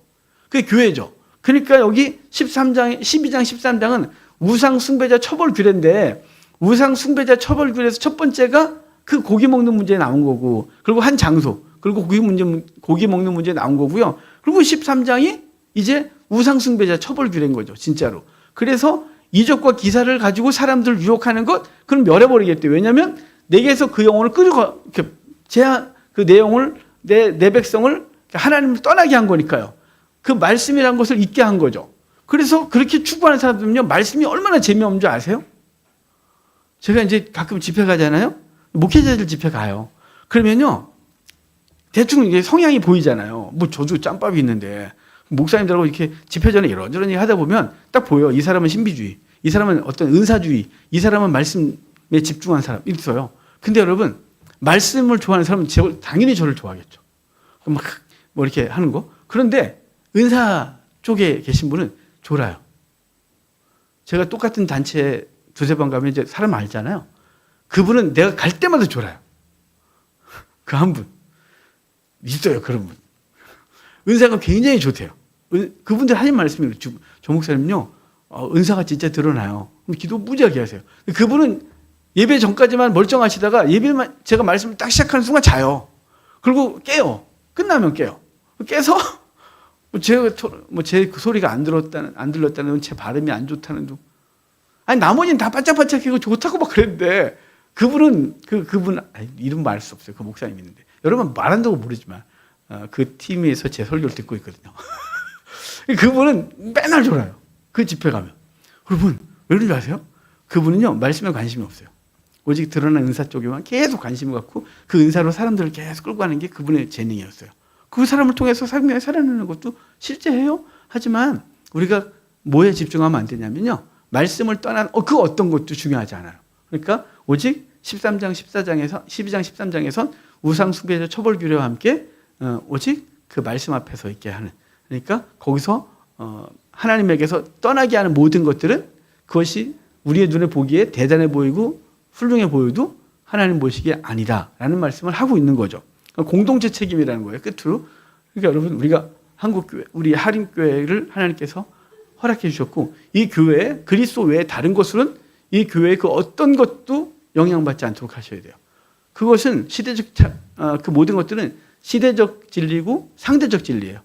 그게 교회죠. 그러니까 여기 12장 13장은 우상 숭배자 처벌 규례인데 우상 숭배자 처벌 규례에서 첫 번째가 그 고기 먹는 문제에 나온 거고 그리고 한 장소 그리고 고기 먹는 문제에 나온 거고요. 그리고 13장이 이제 우상 숭배자 처벌 규례인 거죠. 진짜로. 그래서 이적과 기사를 가지고 사람들을 유혹하는 것 그럼 멸해버리겠대요. 왜냐하면 내게서 그 영혼을 끌고 그 내용을 내 백성을 하나님을 떠나게 한 거니까요. 그 말씀이란 것을 잊게 한 거죠. 그래서 그렇게 추구하는 사람들은요, 말씀이 얼마나 재미없는 줄 아세요? 제가 이제 가끔 집회 가잖아요. 목회자들 집회 가요. 그러면요, 대충 이게 성향이 보이잖아요. 뭐 저도 짬밥이 있는데 목사님들하고 이렇게 집회 전에 이런저런 얘기 하다 보면 딱 보여. 이 사람은 신비주의, 이 사람은 어떤 은사주의, 이 사람은 말씀에 집중한 사람 있어요. 근데 여러분 말씀을 좋아하는 사람은 당연히 저를 좋아하겠죠. 막 뭐 이렇게 하는 거. 그런데 은사 쪽에 계신 분은 졸아요. 제가 똑같은 단체에 두세 번 가면 이제 사람 알잖아요. 그분은 내가 갈 때마다 졸아요. 그 한 분. 있어요, 그런 분. 은사가 굉장히 좋대요. 그분들 하신 말씀이 조 목사님요, 은사가 진짜 드러나요. 기도 무지하게 하세요. 그분은 예배 전까지만 멀쩡하시다가 제가 말씀을 딱 시작하는 순간 자요. 그리고 깨요. 끝나면 깨요. 깨서 제 소리가 안 들렸다는 제 발음이 안 좋다는 둥. 아니 나머지는 다 반짝반짝하고 좋다고 막 그랬는데 그분 이름 말할 수 없어요. 그 목사님 있는데 여러분 말한다고 모르지만 그 팀에서 제 설교를 듣고 있거든요. 그분은 맨날 졸아요. 그 집회 가면. 여러분 왜 그런지 아세요? 그분은요 말씀에 관심이 없어요. 오직 드러난 은사 쪽에만 계속 관심을 갖고 그 은사로 사람들을 계속 끌고 가는 게 그분의 재능이었어요. 그 사람을 통해서 생명을 살아내는 것도 실제해요. 하지만 우리가 뭐에 집중하면 안 되냐면요. 말씀을 떠난 그 어떤 것도 중요하지 않아요. 그러니까 오직 13장 14장에서 12장 13장에선 우상 숭배자 처벌 규례와 함께 오직 그 말씀 앞에 서 있게 하는. 그러니까 거기서 하나님에게서 떠나게 하는 모든 것들은 그것이 우리의 눈에 보기에 대단해 보이고 훌륭해 보여도 하나님 보시기에 아니다라는 말씀을 하고 있는 거죠. 공동체 책임이라는 거예요. 끝으로. 그러니까 여러분 우리가 한국교회, 우리 한림교회를 하나님께서 허락해 주셨고 이 교회에 그리스도 외에 다른 것으로는 이 교회의 그 어떤 것도 영향받지 않도록 하셔야 돼요. 그것은 그 모든 것들은 시대적 진리고 상대적 진리예요.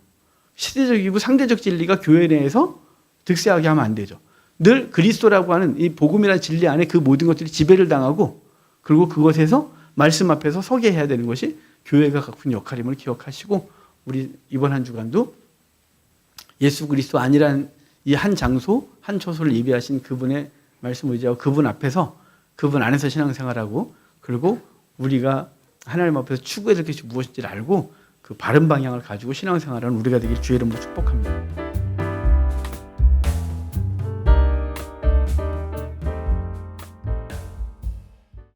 시대적이고 상대적 진리가 교회 내에서 득세하게 하면 안 되죠. 늘 그리스도라고 하는 이 복음이라는 진리 안에 그 모든 것들이 지배를 당하고 그리고 그것에서 말씀 앞에서 서게 해야 되는 것이 교회가 갖고 있는 역할임을 기억하시고 우리 이번 한 주간도 예수 그리스도 아니란 이 한 장소, 한 처소를 예비하신 그분의 말씀을 의지하고 그분 앞에서 그분 안에서 신앙생활하고 그리고 우리가 하나님 앞에서 추구해야 될 것이 무엇인지를 알고 그 바른 방향을 가지고 신앙생활하는 우리가 되길 주의 이름으로 축복합니다.